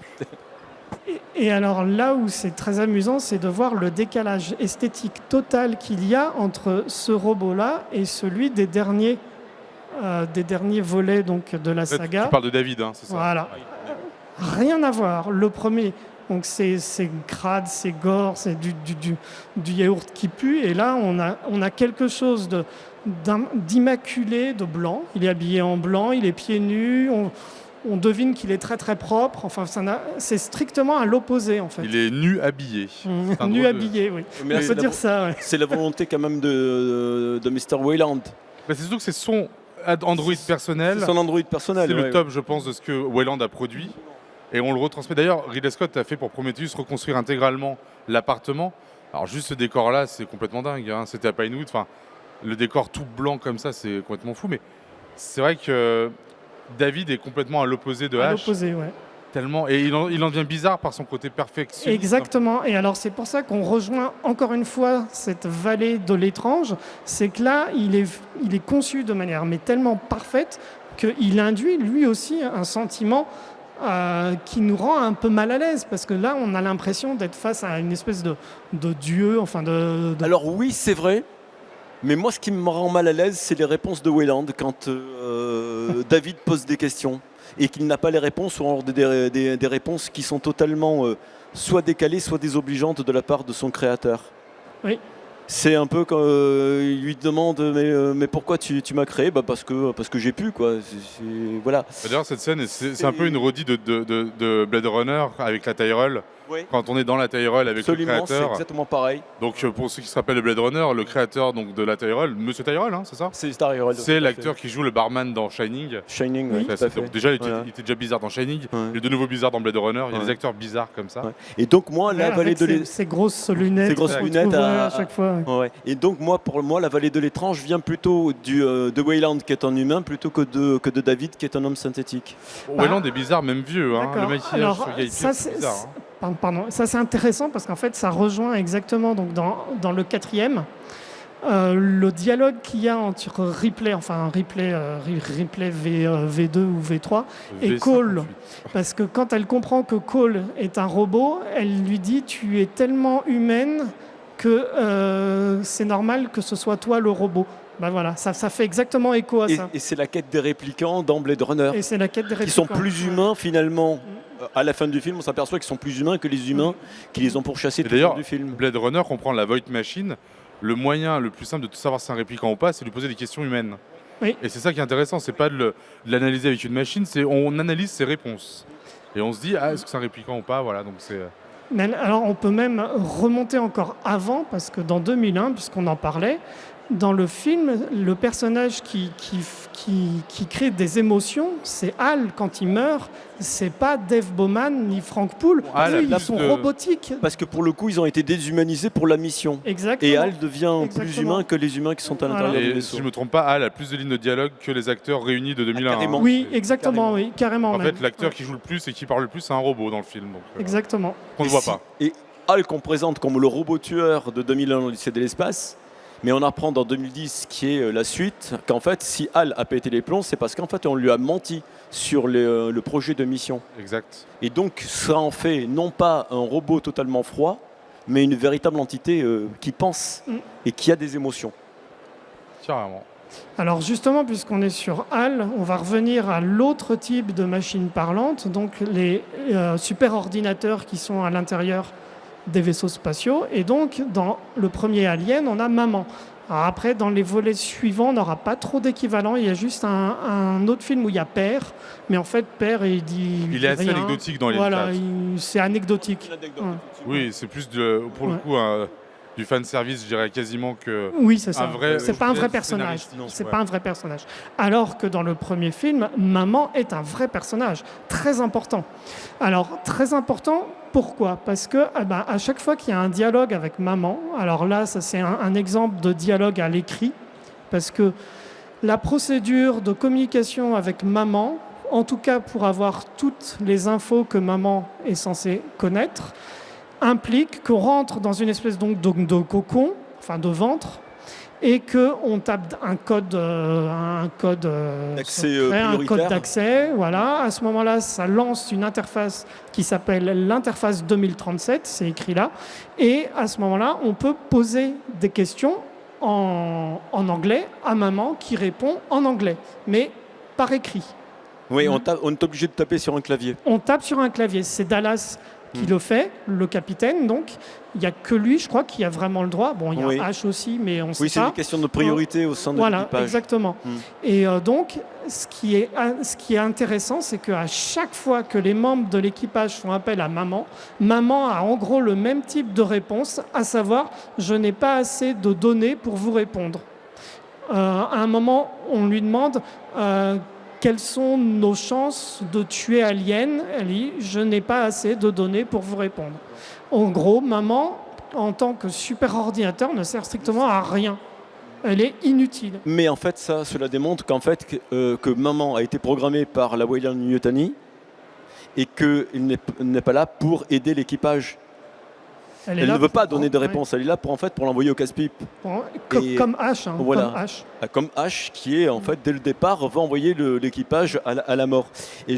Et alors là où c'est très amusant, c'est de voir le décalage esthétique total qu'il y a entre ce robot-là et celui des derniers volets donc, de la saga. Tu parles de David, hein, c'est ça? Voilà. Rien à voir. Le premier, Donc c'est crade, c'est gore, c'est du yaourt qui pue. Et là, on a quelque chose d'immaculé, de blanc. Il est habillé en blanc, il est pieds nus. On devine qu'il est très très propre. Enfin, c'est strictement à l'opposé en fait. Il est nu habillé. C'est un Nu drôle de- habillé, oui. Mais On peut dire ça. Ouais. C'est la volonté quand même de Mr. Wayland. Bah, c'est surtout que c'est son Android personnel. C'est son Android personnel. C'est le ouais. top, je pense, de ce que Wayland a produit. Et on le retransmet. D'ailleurs, Ridley Scott a fait pour Prometheus reconstruire intégralement l'appartement. Alors juste ce décor-là, c'est complètement dingue. Hein. C'était à Pinewood. Enfin, le décor tout blanc comme ça, c'est complètement fou. Mais c'est vrai que David est complètement à l'opposé de À H. l'opposé, ouais. Tellement. Et il en devient bizarre par son côté perfectionniste. Exactement. Et alors c'est pour ça qu'on rejoint encore une fois cette vallée de l'étrange. C'est que là, il est conçu de manière mais tellement parfaite qu'il induit lui aussi un sentiment qui nous rend un peu mal à l'aise. Parce que là, on a l'impression d'être face à une espèce de dieu. Enfin Alors oui, c'est vrai. Mais moi, ce qui me rend mal à l'aise, c'est les réponses de Wayland quand David pose des questions et qu'il n'a pas les réponses ou alors des réponses qui sont totalement soit décalées, soit désobligeantes de la part de son créateur. Oui. C'est un peu quand il lui demande mais pourquoi tu m'as créé parce que j'ai pu quoi. Voilà. D'ailleurs, cette scène, c'est un peu une redite de Blade Runner avec la Tyrell. Oui. Quand on est dans la Tyrell avec Absolument, le c'est créateur. exactement pareil. Donc pour ceux qui se rappellent de Blade Runner, le créateur donc, de la Tyrell, Monsieur Tyrell, hein, c'est ça? C'est Star Hero. C'est l'acteur qui joue le barman dans Shining. Shining, Oui. oui, tout à fait. Donc, déjà, Voilà. il était déjà bizarre dans Shining. Ouais. Il est de nouveau bizarre dans Blade Runner. Il y a Ouais. des acteurs bizarres comme ça. Ouais. Et donc moi, la vallée avec de l'étrange. ces grosses lunettes. Ces grosses qu'on lunettes trouve, à- à chaque fois. Ouais. Ouais. Et donc pour moi, la vallée de l'étrange vient plutôt de Wayland qui est un humain plutôt que de David qui est un homme synthétique. Wayland est bizarre, même vieux. Hein. D'accord. Le maquillage Alors, sur Guy ça, Pearce, c'est bizarre. Hein. Pardon, ça c'est intéressant parce qu'en fait ça rejoint exactement donc, dans le quatrième le dialogue qu'il y a entre Ripley, Ripley V2 ou V3 et V58. Cole. Parce que quand elle comprend que Cole est un robot, elle lui dit tu es tellement humaine que c'est normal que ce soit toi le robot. Ben voilà, ça fait exactement écho à ça. Et c'est la quête des réplicants dans Blade Runner. Et c'est la quête des Qui sont réplicants. plus humains finalement. À la fin du film, on s'aperçoit qu'ils sont plus humains que les humains qui les ont pourchassés Et tout au long d'ailleurs, du film. Blade Runner comprend la Void Machine. Le moyen le plus simple de savoir si c'est un répliquant ou pas, c'est de lui poser des questions humaines. Oui. Et c'est ça qui est intéressant, c'est pas de l'analyser avec une machine, c'est on analyse ses réponses. Et on se dit, est-ce que c'est un répliquant ou pas, voilà, donc c'est... Mais alors on peut même remonter encore avant, parce que dans 2001, puisqu'on en parlait, dans le film, le personnage qui crée des émotions, c'est Hal quand il meurt, c'est pas Dave Bowman ni Frank Poole. Hal a Eux, ils plus sont de- robotiques. Parce que pour le coup, ils ont été déshumanisés pour la mission. Exactement. Et Hal devient plus Exactement. humain que les humains qui sont à Voilà. l'intérieur du Et vaisseau. si je me trompe pas, Hal a plus de lignes de dialogue que les acteurs réunis de 2001. carrément. hein. Oui, C'est- exactement, oui, carrément. En même. fait, l'acteur Ouais. qui joue le plus et qui parle le plus, c'est un robot dans le film. Donc, Exactement. on ne voit pas. Et Hal qu'on présente comme le robot tueur de 2001 l'Odyssée de l'espace, mais on apprend dans 2010, qui est la suite, qu'en fait, si Hal a pété les plombs, c'est parce qu'en fait, on lui a menti sur le projet de mission. Exact. Et donc, ça en fait non pas un robot totalement froid, mais une véritable entité qui pense et qui a des émotions. Carrément. Alors justement, puisqu'on est sur HAL, on va revenir à l'autre type de machine parlante, donc les super-ordinateurs qui sont à l'intérieur des vaisseaux spatiaux. Et donc, dans le premier Alien, on a Maman. Alors après, dans les volets suivants, on n'aura pas trop d'équivalent. Il y a juste un autre film où il y a Père, mais en fait, Père, il dit Il est assez rien. anecdotique dans les Voilà, quatre. c'est anecdotique. Oui, c'est plus pour le Ouais. coup du fan service, je dirais quasiment que. Oui, c'est ça. vrai- C'est pas un vrai scénariste, personnage. non, C'est ouais. pas un vrai personnage. Alors que dans le premier film, Maman est un vrai personnage, très important. Alors très important. Pourquoi ? Parce que à chaque fois qu'il y a un dialogue avec Maman, alors là, ça c'est un exemple de dialogue à l'écrit, parce que la procédure de communication avec Maman, en tout cas pour avoir toutes les infos que Maman est censée connaître, implique qu'on rentre dans une espèce donc de cocon, enfin de ventre, et qu'on tape un code D'accès, secret, un prioritaire. code d'accès. Voilà. À ce moment-là, ça lance une interface qui s'appelle l'interface 2037, c'est écrit là. Et à ce moment-là, on peut poser des questions en anglais à Maman qui répond en anglais, mais par écrit. Oui, on est obligé de taper sur un clavier. On tape sur un clavier. C'est Dallas qui le fait, le capitaine. Donc, il n'y a que lui, je crois, qui a vraiment le droit. Bon, il y a Oui. H aussi, mais on sait Oui, c'est pas. une question de priorité au sein de Voilà, l'équipage. exactement. Et donc, ce qui est intéressant, c'est qu'à chaque fois que les membres de l'équipage font appel à maman, maman a en gros le même type de réponse, à savoir, je n'ai pas assez de données pour vous répondre. À un moment, on lui demande quelles sont nos chances de tuer Alien. Elle dit, je n'ai pas assez de données pour vous répondre. En gros, maman, en tant que super ordinateur, ne sert strictement à rien. Elle est inutile. Mais en fait, cela démontre qu'en fait, que maman a été programmée par la Weyland-Yutani et qu'elle n'est pas là pour aider l'équipage. Elle ne veut pas donner de réponse, elle est là pour l'envoyer au casse-pipe. Comme H. Voilà. Comme H. Comme H, qui est en fait dès le départ va envoyer l'équipage à la mort. Et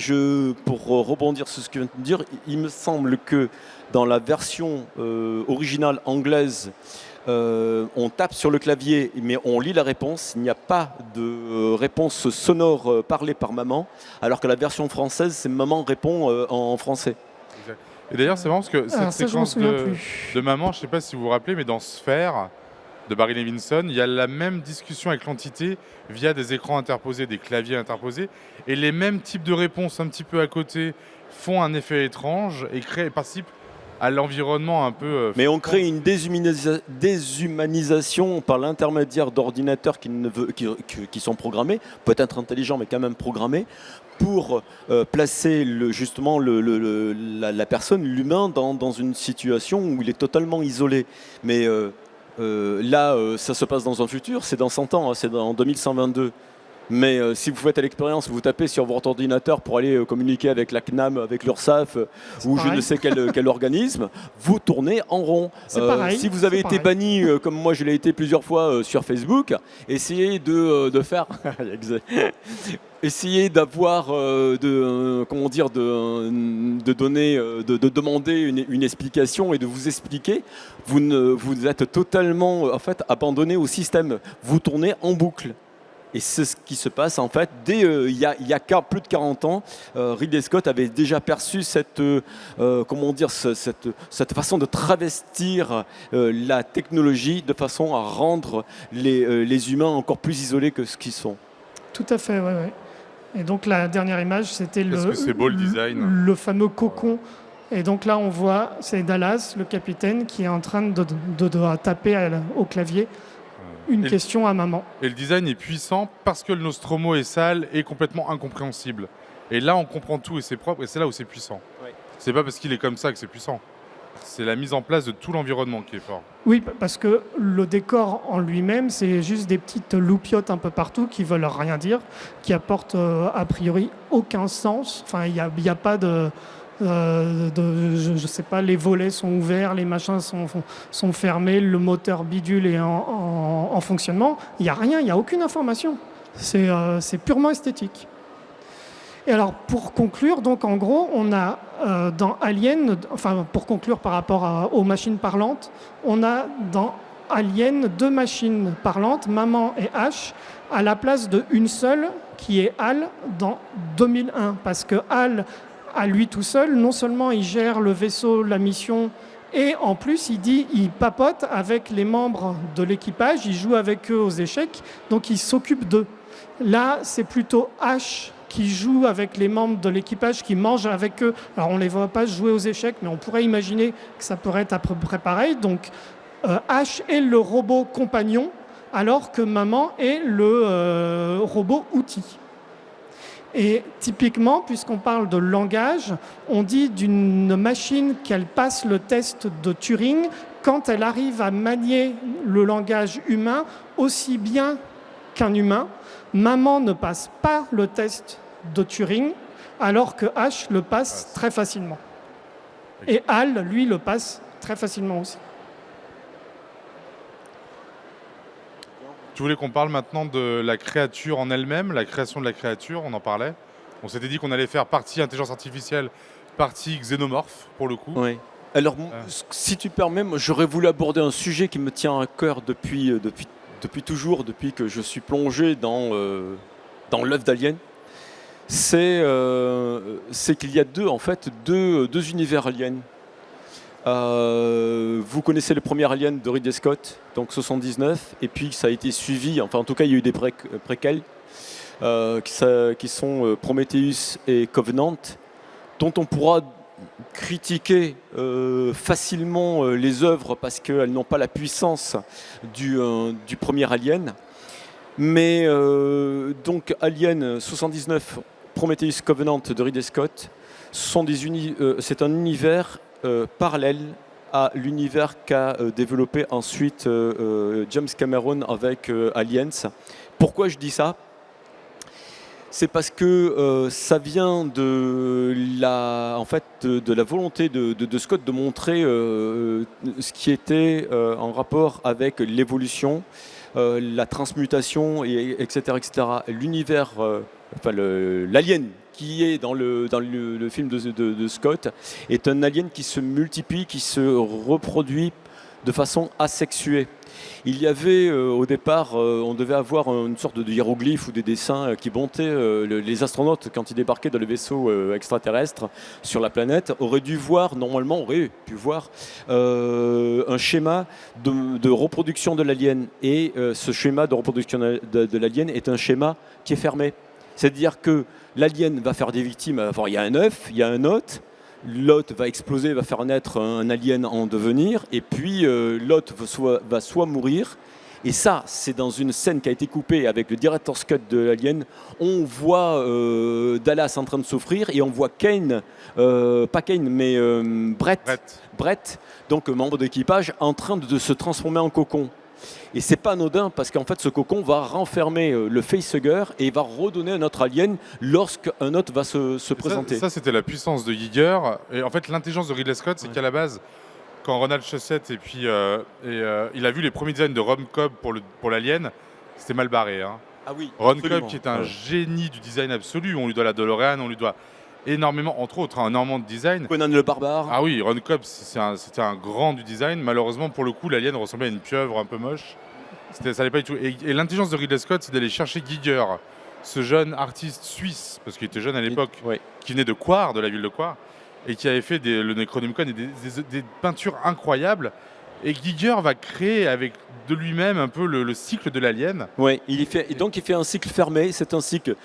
pour rebondir sur ce que tu viens de dire, il me semble que dans la version originale anglaise, on tape sur le clavier, mais on lit la réponse. Il n'y a pas de réponse sonore parlée par maman, alors que la version française, c'est maman répond en français. Et d'ailleurs, c'est marrant parce que cette séquence de maman, je ne sais pas si vous vous rappelez, mais dans Sphère de Barry Levinson, il y a la même discussion avec l'entité via des écrans interposés, des claviers interposés, et les mêmes types de réponses un petit peu à côté font un effet étrange et participent à l'environnement un peu... Mais on crée une déshumanisation par l'intermédiaire d'ordinateurs qui sont programmés, peut-être intelligents mais quand même programmés, pour placer justement la personne, l'humain, dans une situation où il est totalement isolé. Mais là, ça se passe dans un futur, c'est dans 100 ans, c'est en 2122. Mais si vous faites l'expérience, vous tapez sur votre ordinateur pour aller communiquer avec la CNAM, avec l'URSSAF ou je ne sais quel organisme, vous tournez en rond. Si vous avez été banni, comme moi je l'ai été plusieurs fois sur Facebook, essayez de faire... Essayez d'avoir, de demander une explication et de vous expliquer. Vous êtes totalement en fait abandonné au système. Vous tournez en boucle. Et c'est ce qui se passe en fait dès il y a plus de 40 ans. Ridley Scott avait déjà perçu cette façon de travestir la technologie de façon à rendre les humains encore plus isolés que ce qu'ils sont. Tout à fait, oui. Et donc la dernière image, c'était le fameux cocon. Et donc là, on voit, c'est Dallas, le capitaine, qui est en train de taper au clavier une question à maman. Et le design est puissant parce que le Nostromo est sale et complètement incompréhensible. Et là, on comprend tout et c'est propre et c'est là où c'est puissant. Ouais. C'est pas parce qu'il est comme ça que c'est puissant. C'est la mise en place de tout l'environnement qui est fort. Oui, parce que le décor en lui-même, c'est juste des petites loupiottes un peu partout qui veulent rien dire, qui apportent a priori aucun sens. Enfin, il n'y a pas de... je sais pas, les volets sont ouverts, les machins sont fermés, le moteur bidule est en fonctionnement. Il n'y a rien, il n'y a aucune information. C'est purement esthétique. Et alors, pour conclure, donc en gros, on a dans Alien, enfin pour conclure par rapport aux machines parlantes, on a dans Alien 2 machines parlantes, Maman et H, à la place d'une seule qui est HAL dans 2001. Parce que HAL, à lui tout seul, non seulement il gère le vaisseau, la mission, et en plus il papote avec les membres de l'équipage, il joue avec eux aux échecs, donc il s'occupe d'eux. Là, c'est plutôt H qui joue avec les membres de l'équipage, qui mange avec eux. Alors on ne les voit pas jouer aux échecs, mais on pourrait imaginer que ça pourrait être à peu près pareil. Donc H est le robot compagnon, alors que Maman est le robot outil. Et typiquement, puisqu'on parle de langage, on dit d'une machine qu'elle passe le test de Turing quand elle arrive à manier le langage humain aussi bien qu'un humain. Maman ne passe pas le test de Turing, alors que H le passe très facilement. Et HAL, lui, le passe très facilement aussi. Tu voulais qu'on parle maintenant de la créature en elle-même, la création de la créature, on en parlait. On s'était dit qu'on allait faire partie intelligence artificielle, partie xénomorphe, pour le coup. Oui. Alors, si tu permets, moi, j'aurais voulu aborder un sujet qui me tient à cœur depuis toujours, depuis que je suis plongé dans l'œuvre d'Alien. C'est qu'il y a deux univers aliens. Vous connaissez le premier Alien de Ridley Scott, donc 79, et puis ça a été suivi, enfin en tout cas il y a eu des préquels qui sont Prometheus et Covenant, dont on pourra critiquer facilement les œuvres parce qu'elles n'ont pas la puissance du premier Alien. Mais donc Alien 79, Prometheus, Covenant de Ridley Scott, c'est un univers parallèle à l'univers qu'a développé ensuite James Cameron avec Aliens. Pourquoi je dis ça ? C'est parce que ça vient de la volonté de Scott de montrer ce qui était en rapport avec l'évolution, la transmutation, etc. L'univers, l'alien qui est dans le film de Scott est un alien qui se multiplie, qui se reproduit de façon asexuée. Il y avait au départ, on devait avoir une sorte de hiéroglyphe ou des dessins qui montaient. Les astronautes, quand ils débarquaient dans les vaisseaux extraterrestres sur la planète, auraient pu voir un schéma de reproduction de l'alien. Et ce schéma de reproduction de l'alien est un schéma qui est fermé. C'est-à-dire que l'alien va faire des victimes. Enfin, il y a un œuf, il y a un hôte. L'hôte va exploser, va faire naître un alien en devenir, et puis l'hôte va soit mourir, et ça, c'est dans une scène qui a été coupée avec le director's cut de l'alien. On voit Dallas en train de souffrir, et on voit Kane, pas Kane, mais Brett, donc membre d'équipage, en train de se transformer en cocon. Et c'est pas anodin parce qu'en fait ce cocon va renfermer le facehugger et va redonner un autre alien lorsqu'un autre va se présenter. Ça c'était la puissance de Giger. Et en fait l'intelligence de Ridley Scott, c'est qu'à la base, quand Ronald Shusett il a vu les premiers designs de Ron Cobb pour l'alien, c'était mal barré. Hein. Ah oui, Ron Cobb qui est un génie du design absolu, on lui doit la DeLorean, on lui doit énormément, entre autres, énormément de design. Conan le barbare. Ah oui, Ron Cobb, c'était un grand du design. Malheureusement, pour le coup, l'alien ressemblait à une pieuvre un peu moche. Ça n'allait pas du tout. Et l'intelligence de Ridley Scott, c'est d'aller chercher Giger, ce jeune artiste suisse, parce qu'il était jeune à l'époque, qui venait de Coire, de la ville de Coire, et qui avait fait le Necronomicon et des peintures incroyables. Et Giger va créer avec de lui-même un peu le cycle de l'alien. Oui, il fait un cycle fermé, c'est un cycle.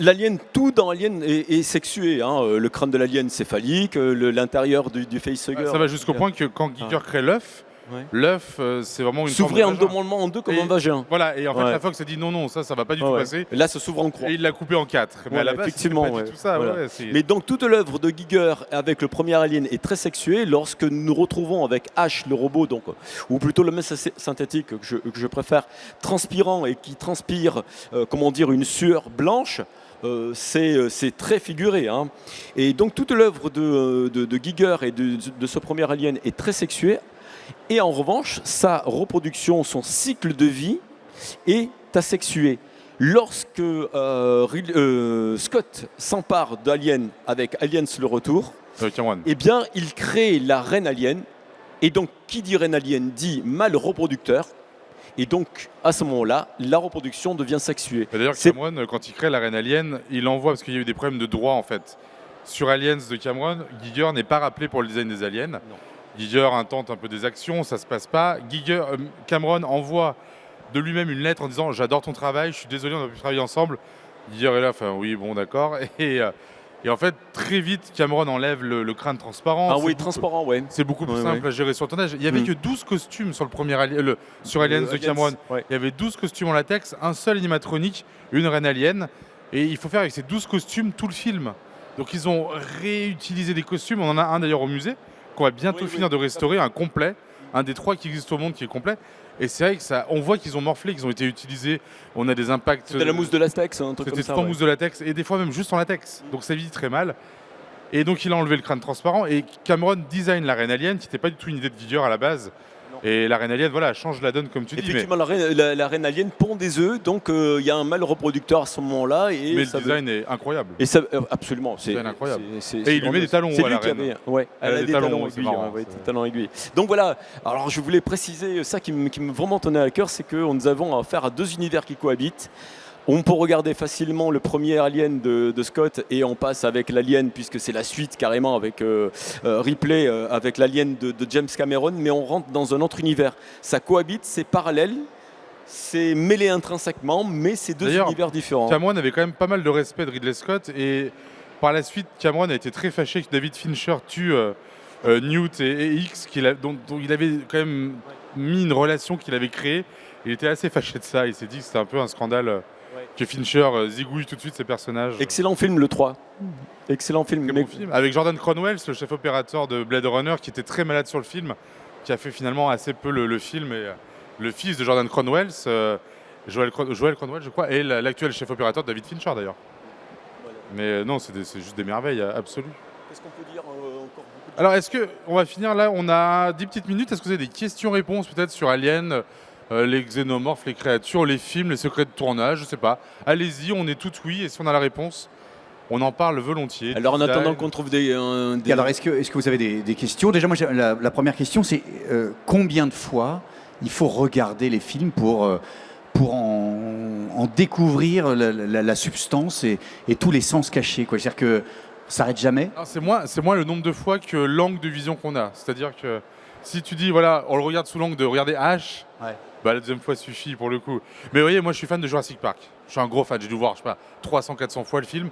L'alien, tout dans l'alien est sexué. Hein. Le crâne de l'alien, c'est phallique, l'intérieur du facehugger. Ça va jusqu'au point que quand Giger crée l'œuf, l'œuf, c'est vraiment une s'ouvrir en deux comme un vagin. Voilà, et en fait, la Fox a dit non, ça va pas du tout passer. Et là, ça s'ouvre en croix. Et il l'a coupé en 4. Mais à la base, effectivement, pas du tout ça. Voilà. Mais donc, toute l'œuvre de Giger avec le premier Alien est très sexuée. Lorsque nous nous retrouvons avec H, le robot, donc, ou plutôt le mec synthétique que je préfère, transpirant et qui transpire, une sueur blanche. C'est très figuré. Hein. Et donc, toute l'œuvre de Giger et de ce premier Alien est très sexuée. Et en revanche, sa reproduction, son cycle de vie est asexué. Lorsque Scott s'empare d'Alien avec Aliens le Retour, eh bien, il crée la reine alien. Et donc, qui dit reine alien dit mâle reproducteur. Et donc, à ce moment-là, la reproduction devient sexuée. D'ailleurs, Cameron, quand il crée la reine alien, il envoie, parce qu'il y a eu des problèmes de droit en fait, sur Aliens de Cameron, Giger n'est pas rappelé pour le design des aliens. Non. Giger intente un peu des actions, ça se passe pas. Cameron envoie de lui-même une lettre en disant « J'adore ton travail, je suis désolé, on n'a pas pu travailler ensemble ». Giger est là, oui, bon, d'accord. Et en fait, très vite, Cameron enlève le crâne transparent. Ah oui, transparent, ouais. C'est beaucoup plus simple à gérer sur le tournage. Il n'y avait que 12 costumes sur le premier sur Aliens de Cameron. Ouais. Il y avait 12 costumes en latex, un seul animatronique, une reine alien. Et il faut faire avec ces 12 costumes tout le film. Donc ils ont réutilisé des costumes. On en a un d'ailleurs au musée, qu'on va bientôt finir de restaurer, un complet, un des 3 qui existent au monde qui est complet. Et c'est vrai que on voit qu'ils ont morflé, qu'ils ont été utilisés. On a des impacts. C'était de la mousse de latex, un truc comme ça. C'était en mousse de latex et des fois même juste en latex. Donc ça vieillit très mal. Et donc il a enlevé le crâne transparent et Cameron design la reine alien, qui n'était pas du tout une idée de Giger à la base. Et la reine alien, change la donne comme tu dis. Effectivement, la reine alien pond des œufs, donc il y a un mâle reproducteur à ce moment-là. Mais le design est incroyable. Et ça, absolument, c'est incroyable. Et il lui met des talons à la reine. Elle a des talons aiguilles. Donc voilà, alors je voulais préciser ça qui me vraiment tenait à cœur, c'est que nous avons affaire à 2 univers qui cohabitent. On peut regarder facilement le premier Alien de Scott et on passe avec l'Alien, puisque c'est la suite carrément avec Ripley, avec l'Alien de James Cameron, mais on rentre dans un autre univers. Ça cohabite, c'est parallèle, c'est mêlé intrinsèquement, mais c'est deux univers différents. Cameron avait quand même pas mal de respect de Ridley Scott et par la suite, Cameron a été très fâché que David Fincher tue Newt et X, dont il avait quand même mis une relation qu'il avait créée. Il était assez fâché de ça, il s'est dit que c'était un peu un scandale. Que Fincher zigouille tout de suite ses personnages. Excellent film, le 3. Excellent film. Bon film. Avec Jordan Cronwell, le chef opérateur de Blade Runner, qui était très malade sur le film, qui a fait finalement assez peu le film. Et le fils de Jordan Cronwell, Joel Cronwell, je crois, et l'actuel chef opérateur David Fincher d'ailleurs. Voilà. Mais non, c'est juste des merveilles absolues. Qu'est-ce qu'on peut dire encore? Alors, est-ce qu'on va finir là? On a 10 petites minutes. Est-ce que vous avez des questions-réponses peut-être sur Alien, les xénomorphes, les créatures, les films, les secrets de tournage, je sais pas. Allez-y, on est tout oui, et si on a la réponse, on en parle volontiers. Alors en attendant qu'on trouve des... Alors est-ce que vous avez des questions? Déjà, moi, la première question, c'est combien de fois il faut regarder les films pour en découvrir la substance et tous les sens cachés, quoi. C'est-à-dire que ça s'arrête jamais? C'est moins le nombre de fois que l'angle de vision qu'on a. C'est-à-dire que si tu dis, voilà, on le regarde sous l'angle de regarder H, ouais. La deuxième fois suffit pour le coup. Mais vous voyez, moi je suis fan de Jurassic Park. Je suis un gros fan, j'ai dû voir, je sais pas, 300-400 fois le film.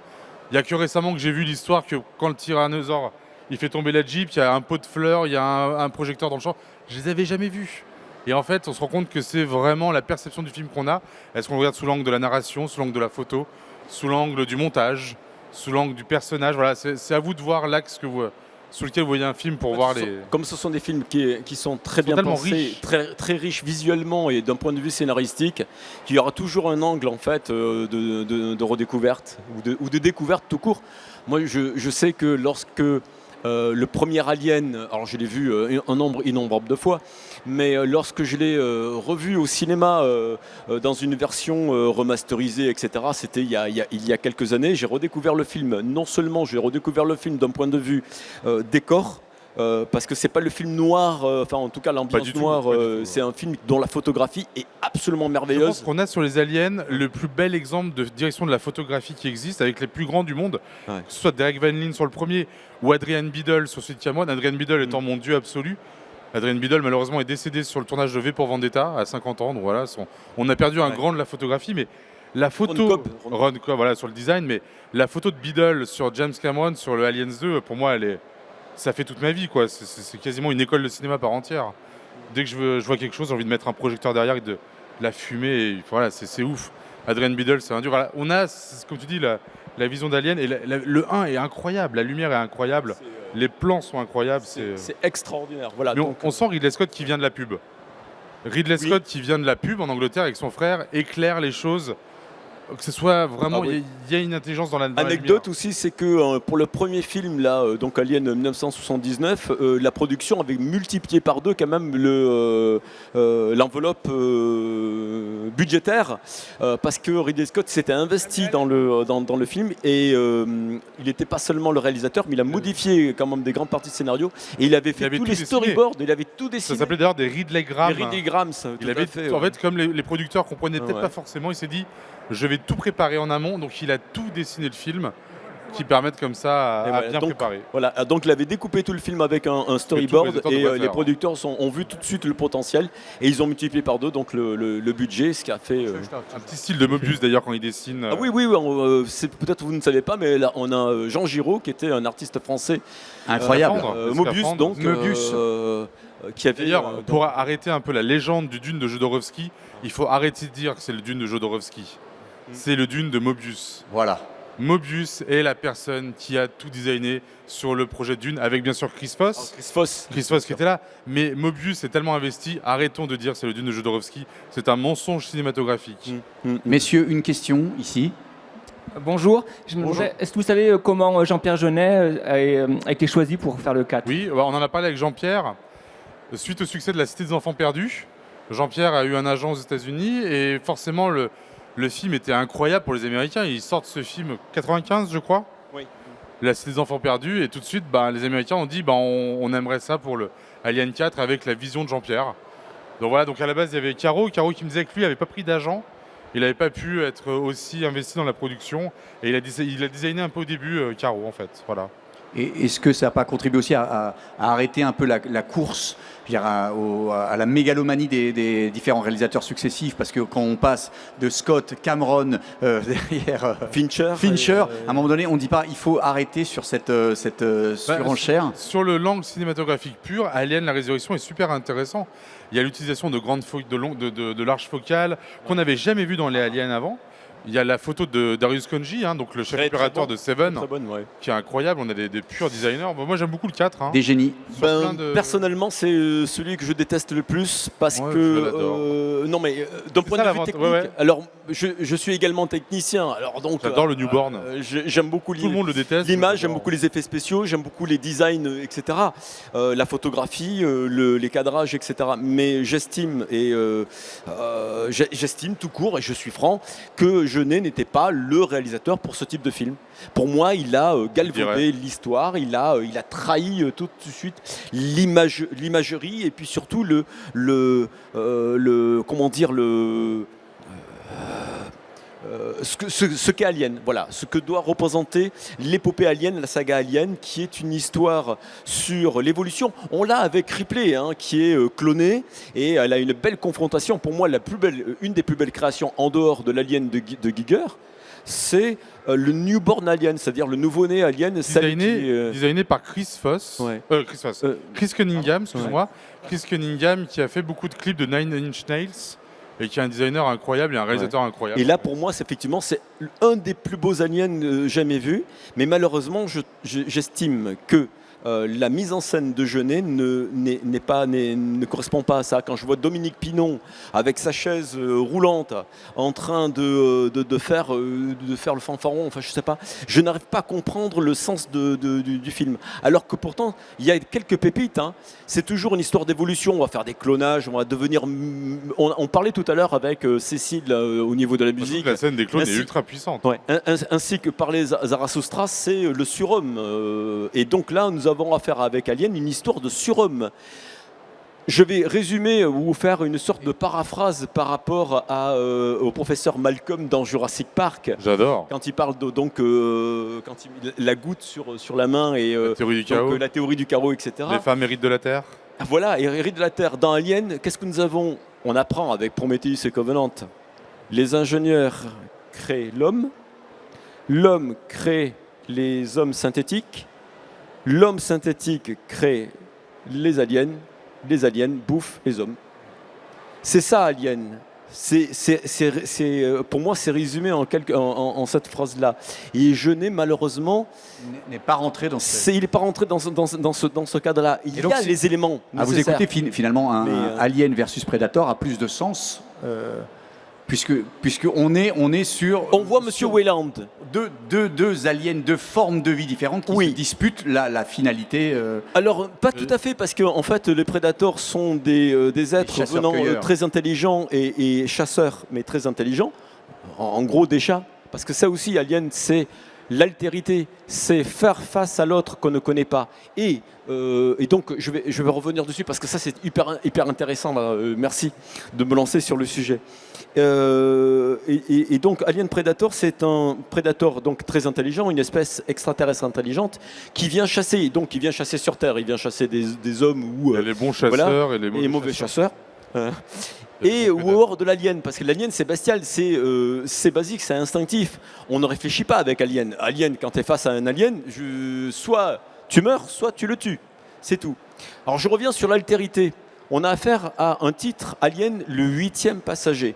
Il n'y a que récemment que j'ai vu l'histoire que quand le tyrannosaure il fait tomber la Jeep, il y a un pot de fleurs, il y a un projecteur dans le champ. Je les avais jamais vus. Et en fait, on se rend compte que c'est vraiment la perception du film qu'on a. Est-ce qu'on le regarde sous l'angle de la narration, sous l'angle de la photo, sous l'angle du montage, sous l'angle du personnage? Voilà, c'est à vous de voir l'axe sous lequel vous voyez un film pour voir les... Comme ce sont des films qui sont très bien pensés, très riches visuellement et d'un point de vue scénaristique, qu'il y aura toujours un angle en fait de redécouverte ou de découverte tout court. Moi, je sais que lorsque le premier Alien, alors je l'ai vu un nombre innombrable de fois, mais lorsque je l'ai revu au cinéma dans une version remasterisée, etc., c'était il y a quelques années, j'ai redécouvert le film. Non seulement j'ai redécouvert le film d'un point de vue décor, parce que c'est pas le film noir, enfin en tout cas l'ambiance noire, c'est un film dont la photographie est absolument merveilleuse. Je pense qu'on a sur les Aliens le plus bel exemple de direction de la photographie qui existe avec les plus grands du monde, que ce soit Derek Van Lin sur le premier ou Adrian Biddle sur celui de Cameron. Adrian Biddle étant mon dieu absolu. Adrian Biddle malheureusement est décédé sur le tournage de V pour Vendetta à 50 ans, donc voilà, on a perdu un grand de la photographie, mais la photo, Ron Cobb, voilà, sur le design, mais la photo de Biddle sur James Cameron sur le Aliens 2, pour moi ça fait toute ma vie, quoi. C'est quasiment une école de cinéma par entière. Dès que je vois quelque chose, j'ai envie de mettre un projecteur derrière et de la fumée. Et voilà, c'est ouf. Adrian Biddle, c'est un dur. Voilà, on a, comme tu dis, la vision d'Alien. Et le 1 est incroyable. La lumière est incroyable. Les plans sont incroyables. C'est extraordinaire. Voilà, donc, on sent Ridley Scott qui vient de la pub. Ridley Scott qui vient de la pub en Angleterre avec son frère éclaire les choses. Que ce soit vraiment, il y a une intelligence dans la anecdote aussi, c'est que pour le premier film là, donc Alien 1979, la production avait multiplié par 2 quand même l'enveloppe budgétaire, parce que Ridley Scott s'était investi dans le film et il n'était pas seulement le réalisateur, mais il a modifié quand même des grandes parties de scénario et il avait fait tous les storyboards, il avait tout dessiné. Ça s'appelait d'ailleurs des Ridley Grams. Des Ridley Grams. En fait, comme les producteurs comprenaient peut-être pas forcément, il s'est dit, je vais tout préparer en amont, donc il a tout dessiné le film qui permettent comme ça à bien préparer. Voilà, donc il avait découpé tout le film avec un storyboard et les producteurs ont vu tout de suite le potentiel et ils ont multiplié par 2 donc le budget, ce qui a fait... Un petit style de Mobius d'ailleurs quand il dessine. Ah oui, peut-être vous ne savez pas, mais là on a Jean Giraud qui était un artiste français. Incroyable. Mobius donc. Mobius. Qui avait, d'ailleurs, pour arrêter un peu la légende du Dune de Jodorowsky, il faut arrêter de dire que c'est le Dune de Jodorowsky. C'est le Dune de Mobius. Voilà. Mobius est la personne qui a tout designé sur le projet Dune, avec bien sûr Chris Foss. Chris Foss qui était là. Mais Mobius est tellement investi, arrêtons de dire que c'est le Dune de Jodorowsky. C'est un mensonge cinématographique. Messieurs, une question ici. Bonjour, je me demandais, est-ce que vous savez comment Jean-Pierre Jeunet a été choisi pour faire le 4 ? Oui, on en a parlé avec Jean-Pierre. Suite au succès de La Cité des Enfants Perdus, Jean-Pierre a eu un agent aux États-Unis et forcément le film était incroyable pour les Américains. Ils sortent ce film 95, je crois. Oui. La Cité des Enfants Perdus et tout de suite, les Américains ont dit on aimerait ça pour le Alien 4 avec la vision de Jean-Pierre. Donc voilà, donc à la base il y avait Caro qui me disait que lui n'avait pas pris d'agent il n'avait pas pu être aussi investi dans la production. Et il a designé un peu au début Caro, en fait. Voilà. Et est-ce que ça n'a pas contribué aussi à arrêter un peu la course, je veux dire, à la mégalomanie des différents réalisateurs successifs? Parce que quand on passe de Scott, Cameron, derrière Fincher, à un moment donné, on ne dit pas il faut arrêter sur cette surenchère. Sur le langue cinématographique pur, Alien, la résurrection est super intéressant. Il y a l'utilisation de larges focales qu'on n'avait jamais vu dans les Aliens avant. Il y a la photo de Darius Khondji, donc le chef opérateur de Seven, qui est incroyable. On a des purs designers. Bon, moi, j'aime beaucoup le 4. Des génies. Personnellement, c'est celui que je déteste le plus parce que non, mais d'un point de vue technique. Alors, je suis également technicien. Alors donc, j'adore le Newborn. J'aime beaucoup tout le monde le déteste. L'image, j'aime beaucoup les effets spéciaux, j'aime beaucoup les designs, etc. La photographie, les cadrages, etc. Mais j'estime tout court, et je suis franc, que Jeunet n'était pas le réalisateur pour ce type de film. Pour moi, il a galvaudé l'histoire, il a trahi tout de suite l'imagerie et puis surtout ce qu'est Alien, voilà, ce que doit représenter l'épopée Alien, la saga Alien, qui est une histoire sur l'évolution. On l'a avec Ripley, qui est clonée, et elle a une belle confrontation. Pour moi, une des plus belles créations en dehors de l'Alien de Giger, c'est le Newborn Alien, c'est-à-dire le nouveau-né Alien, designé par Chris Cunningham, excuse-moi. Chris Cunningham qui a fait beaucoup de clips de Nine Inch Nails. Et qui est un designer incroyable et un réalisateur incroyable. Et là, pour moi, c'est un des plus beaux aliens jamais vus. Mais malheureusement, j'estime que la mise en scène de Jeunet ne correspond pas à ça. Quand je vois Dominique Pinon avec sa chaise roulante en train de faire le fanfaron, enfin je sais pas, je n'arrive pas à comprendre le sens du film. Alors que pourtant, il y a quelques pépites. C'est toujours une histoire d'évolution. On va faire des clonages, on va devenir. On parlait tout à l'heure avec Cécile au niveau de la musique. La scène des clones est ultra puissante. Ouais, ainsi que parlait Zarathustra, c'est le surhomme. Et donc là, nous avons affaire avec Alien une histoire de surhomme. Je vais résumer ou faire une sorte de paraphrase par rapport au professeur Malcolm dans Jurassic Park. J'adore. Quand il parle quand il la goutte sur la main et la théorie du chaos, etc. Les femmes héritent de la Terre. Voilà, héritent de la Terre. Dans Alien, qu'est-ce que nous avons? On apprend avec Prometheus et Covenant. Les ingénieurs créent l'homme. L'homme crée les hommes synthétiques. L'homme synthétique crée les aliens bouffent les hommes. C'est ça, Alien. Pour moi, c'est résumé en cette phrase-là. Et Jeunet, malheureusement, n'est pas rentré dans il n'est pas rentré dans ce cadre-là. Il y a les éléments nécessaires. Vous écoutez, finalement, un Alien versus Predator a plus de sens puisque on est sur. On voit Monsieur Weyland. Deux aliens, deux formes de vie différentes qui se disputent la finalité. Alors, pas tout à fait, parce que en fait, les prédateurs sont des êtres venant très intelligents et chasseurs, mais très intelligents. En gros, des chats. Parce que ça aussi, Alien, c'est l'altérité, c'est faire face à l'autre qu'on ne connaît pas. Et donc, je vais revenir dessus parce que ça, c'est hyper intéressant. Là. Merci de me lancer sur le sujet. Et donc, Alien Predator, c'est un prédateur donc très intelligent, une espèce extraterrestre intelligente qui vient chasser. Donc, il vient chasser sur Terre. Il vient chasser des hommes ou les bons chasseurs et les mauvais chasseurs. Et ou hors de l'alien, parce que l'alien c'est bestial, c'est basique, c'est instinctif. On ne réfléchit pas avec Alien. Alien, quand tu es face à un alien, soit tu meurs, soit tu le tues. C'est tout. Alors je reviens sur l'altérité. On a affaire à un titre Alien, le 8e passager.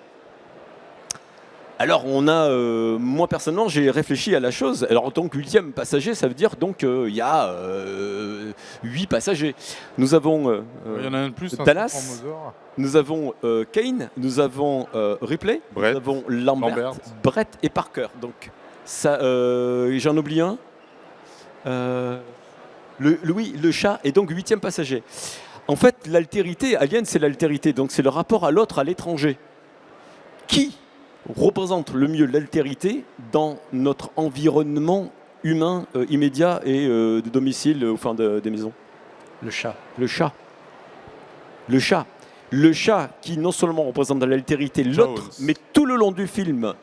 Alors moi personnellement j'ai réfléchi à la chose. Alors donc 8e passager, ça veut dire donc il y a 8 passagers. Nous avons il y en a un de plus, Dallas, nous avons Kane, nous avons Ripley, Brett, nous avons Lambert, Brett et Parker. Donc ça, j'en oublie un. Le chat est donc 8e passager. En fait, l'altérité, Alien, c'est l'altérité. Donc c'est le rapport à l'autre, à l'étranger. Qui représente le mieux l'altérité dans notre environnement humain immédiat et de domicile au fin des maisons? Le chat. Le chat. Le chat. Le chat qui non seulement représente l'altérité l'autre, Jones. mais tout le long du film,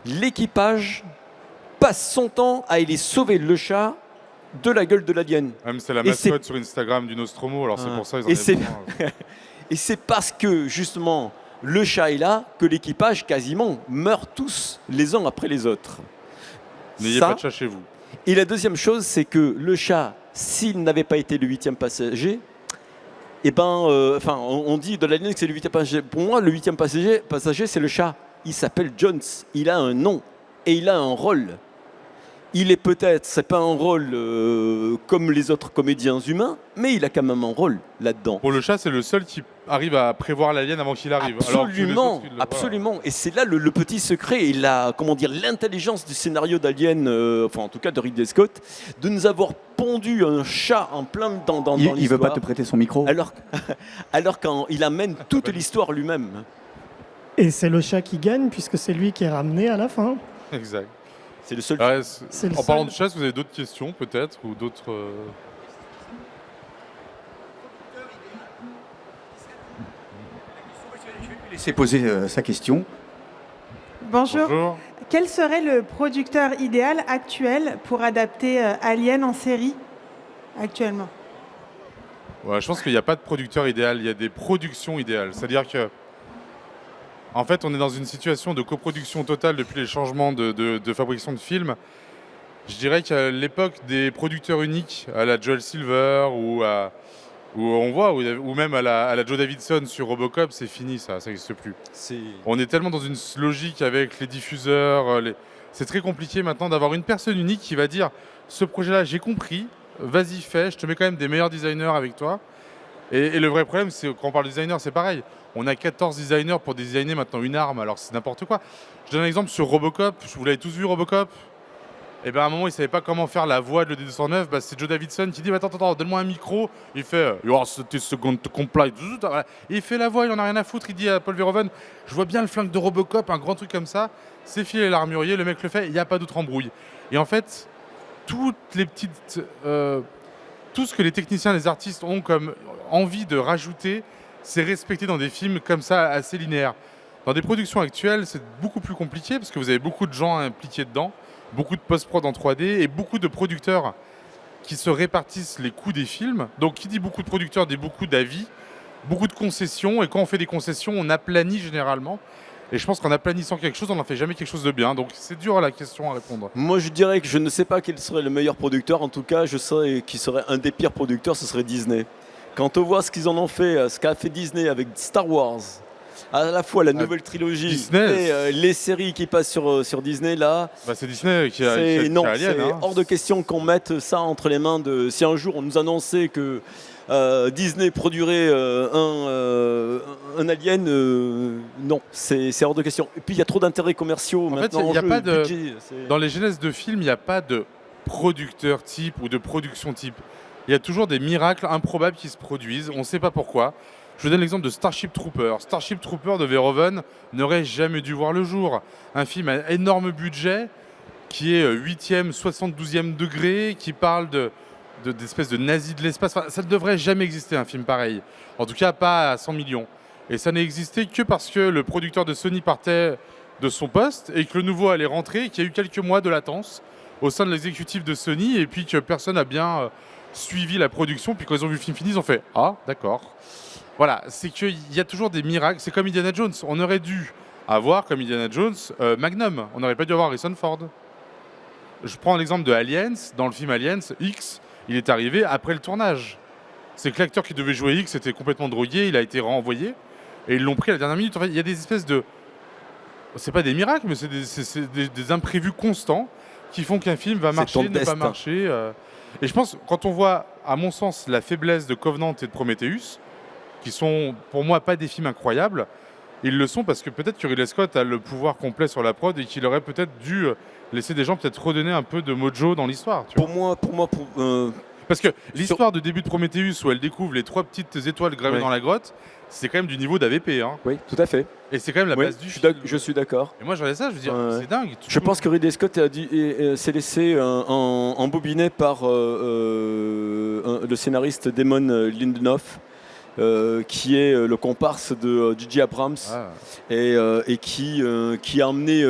l'équipage passe son temps à aller sauver le chat de la gueule de l'alien. Même c'est la Et c'est- mascotte sur Instagram du Nostromo, alors c'est Ah. pour ça qu'ils en Et avaient c'est- besoin. Et c'est parce que justement le chat est là que l'équipage quasiment meurt tous les uns après les autres. N'ayez Ça, pas de chat chez vous. Et la deuxième chose, c'est que le chat, s'il n'avait pas été le 8e passager, eh ben, on dit de l'alien que c'est le 8e passager. Pour moi, le 8e passager, c'est le chat. Il s'appelle Jones. Il a un nom et il a un rôle. Il est peut-être, c'est pas un rôle comme les autres comédiens humains, mais il a quand même un rôle là-dedans. Pour le chat, c'est le seul qui arrive à prévoir l'alien avant qu'il arrive. Alors que les Absolument, autres, ils le- absolument. Et c'est là le petit secret et l'intelligence du scénario d'Alien, enfin en tout cas de Ridley Scott, de nous avoir pondu un chat en plein dans Il veut l'histoire. pas te prêter son micro. Alors qu'il amène toute l'histoire lui-même. Et c'est le chat qui gagne puisque c'est lui qui est ramené à la fin. Voilà. Exact. C'est le seul. Ouais, C'est le en parlant seul. de chat, est-ce que vous avez d'autres questions peut-être ou d'autres Je vais lui laisser poser sa question. Bonjour. Bonjour. Quel serait le producteur idéal actuel pour adapter Alien en série actuellement? Ouais, je pense qu'il n'y a pas de producteur idéal, il y a des productions idéales. C'est-à-dire que, en fait, on est dans une situation de coproduction totale depuis les changements de fabrication de films. Je dirais qu'à l'époque des producteurs uniques, à la Joel Silver ou on voit, ou même à la Joe Davidson sur Robocop, c'est fini, ça n'existe plus. On est tellement dans une logique avec les diffuseurs. C'est très compliqué maintenant d'avoir une personne unique qui va dire ce projet-là, j'ai compris, vas-y, fais, je te mets quand même des meilleurs designers avec toi. Et le vrai problème, c'est quand on parle de designer, c'est pareil. On a 14 designers pour designer maintenant une arme, alors c'est n'importe quoi. Je donne un exemple sur Robocop. Vous l'avez tous vu, Robocop? Et bien à un moment, il ne savait pas comment faire la voix de l'ED-209. Bah, c'est Joe Davidson qui dit attends, donne-moi un micro. Il fait You are 30 seconds to comply. Et il fait la voix, il en a rien à foutre. Il dit à Paul Verhoeven je vois bien le flingue de Robocop, un grand truc comme ça. C'est filé l'armurier, le mec le fait, il n'y a pas d'autre embrouille. Et en fait, toutes les petites. Tout ce que les techniciens, les artistes ont comme envie de rajouter, c'est respecté dans des films comme ça, assez linéaires. Dans des productions actuelles, c'est beaucoup plus compliqué parce que vous avez beaucoup de gens impliqués dedans, beaucoup de post-prod en 3D et beaucoup de producteurs qui se répartissent les coûts des films. Donc, qui dit beaucoup de producteurs dit beaucoup d'avis, beaucoup de concessions. Et quand on fait des concessions, on aplanit généralement. Et je pense qu'en aplanissant quelque chose, on n'en fait jamais quelque chose de bien. Donc, c'est dur la question à répondre. Moi, je dirais que je ne sais pas quel serait le meilleur producteur. En tout cas, je sais qui serait un des pires producteurs, ce serait Disney. Quand on voit ce qu'ils en ont fait, ce qu'a fait Disney avec Star Wars, à la fois la nouvelle trilogie Disney, et les séries qui passent sur Disney, là, Bah, c'est Disney qui a non, Alien. c'est Hein. hors de question qu'on mette ça entre les mains de... Si un jour on nous annonçait que Disney produirait un Alien, non, c'est hors de question. Et puis il y a trop d'intérêts commerciaux En fait, maintenant il y a en jeu, pas de- budget, c'est- Dans les genèses de films, il n'y a pas de producteur type ou de production type. Il y a toujours des miracles improbables qui se produisent. On ne sait pas pourquoi. Je vous donne l'exemple de Starship Trooper. Starship Trooper de Verhoeven n'aurait jamais dû voir le jour. Un film à énorme budget qui est 8e, 72e degré, qui parle d'espèces de nazis de l'espace. Enfin, ça ne devrait jamais exister un film pareil. En tout cas, pas à 100 millions. Et ça n'a existé que parce que le producteur de Sony partait de son poste et que le nouveau allait rentrer, et qu'il y a eu quelques mois de latence au sein de l'exécutif de Sony et puis que personne n'a bien suivi la production. Puis quand ils ont vu le film fini, ils ont fait « Ah, d'accord ». Voilà, c'est qu'il y a toujours des miracles. C'est comme Indiana Jones. On aurait dû avoir, comme Indiana Jones, Magnum. On n'aurait pas dû avoir Harrison Ford. Je prends l'exemple de Aliens. Dans le film Aliens, X, il est arrivé après le tournage. C'est que l'acteur qui devait jouer X était complètement drogué, il a été renvoyé et ils l'ont pris à la dernière minute. En fait, il y a des espèces de... C'est pas des miracles, mais c'est des imprévus constants qui font qu'un film va marcher, ton ne pas destin. marcher. Et je pense, quand on voit, à mon sens, la faiblesse de Covenant et de Prometheus, qui sont pour moi pas des films incroyables, ils le sont parce que peut-être que Ridley Scott a le pouvoir complet sur la prod et qu'il aurait peut-être dû laisser des gens peut-être redonner un peu de mojo dans l'histoire. Tu vois. Pour moi, Parce que l'histoire de début de Prometheus où elle découvre les 3 petites étoiles gravées Ouais. dans la grotte, c'est quand même du niveau d'AVP. Hein. oui, tout à fait. Et c'est quand même la Oui, base du film. je suis d'accord. Et moi, je regardais ça, je veux dire, Ouais. c'est dingue. Je pense que Ridley Scott s'est laissé embobiné par le scénariste Damon Lindelof, qui est le comparse de J.J. Abrams Ah. et qui a emmené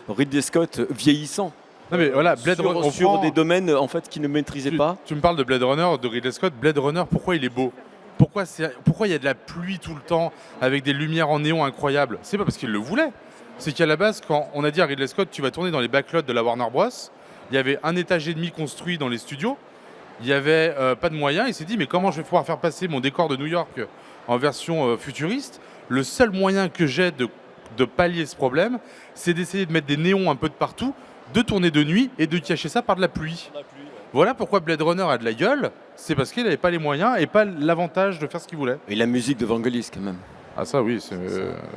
Ridley Scott vieillissant. Non mais voilà, Blade Runner, on sur prend- des domaines en fait qu'il ne maîtrisait pas. Tu me parles de Blade Runner, de Ridley Scott. Blade Runner, pourquoi il est beau? Pourquoi il y a de la pluie tout le temps avec des lumières en néon incroyables? C'est pas parce qu'il le voulait. C'est qu'à la base, quand on a dit à Ridley Scott, tu vas tourner dans les backlots de la Warner Bros, il y avait un étage et demi construit dans les studios. Il n'y avait pas de moyens. Il s'est dit, mais comment je vais pouvoir faire passer mon décor de New York en version futuriste? Le seul moyen que j'ai de pallier ce problème, c'est d'essayer de mettre des néons un peu de partout, de tourner de nuit et de cacher ça par de la pluie. Voilà pourquoi Blade Runner a de la gueule, c'est parce qu'il n'avait pas les moyens et pas l'avantage de faire ce qu'il voulait. Et la musique de Vangelis quand même. Ah ça oui, c'est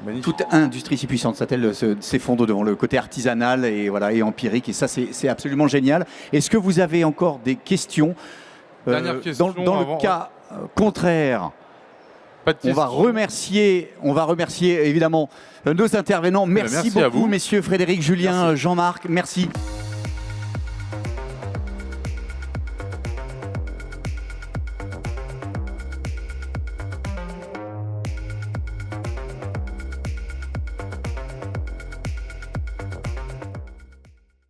magnifique. Toute industrie si puissante soit-elle s'effondre devant le côté artisanal et, voilà, et empirique. Et ça, c'est absolument génial. Est-ce que vous avez encore des questions Dernière question dans avant- le cas contraire, Pas de on va remercier évidemment nos intervenants. Merci merci à beaucoup, vous. messieurs Frédéric, Julien, Jean-Marc. Merci.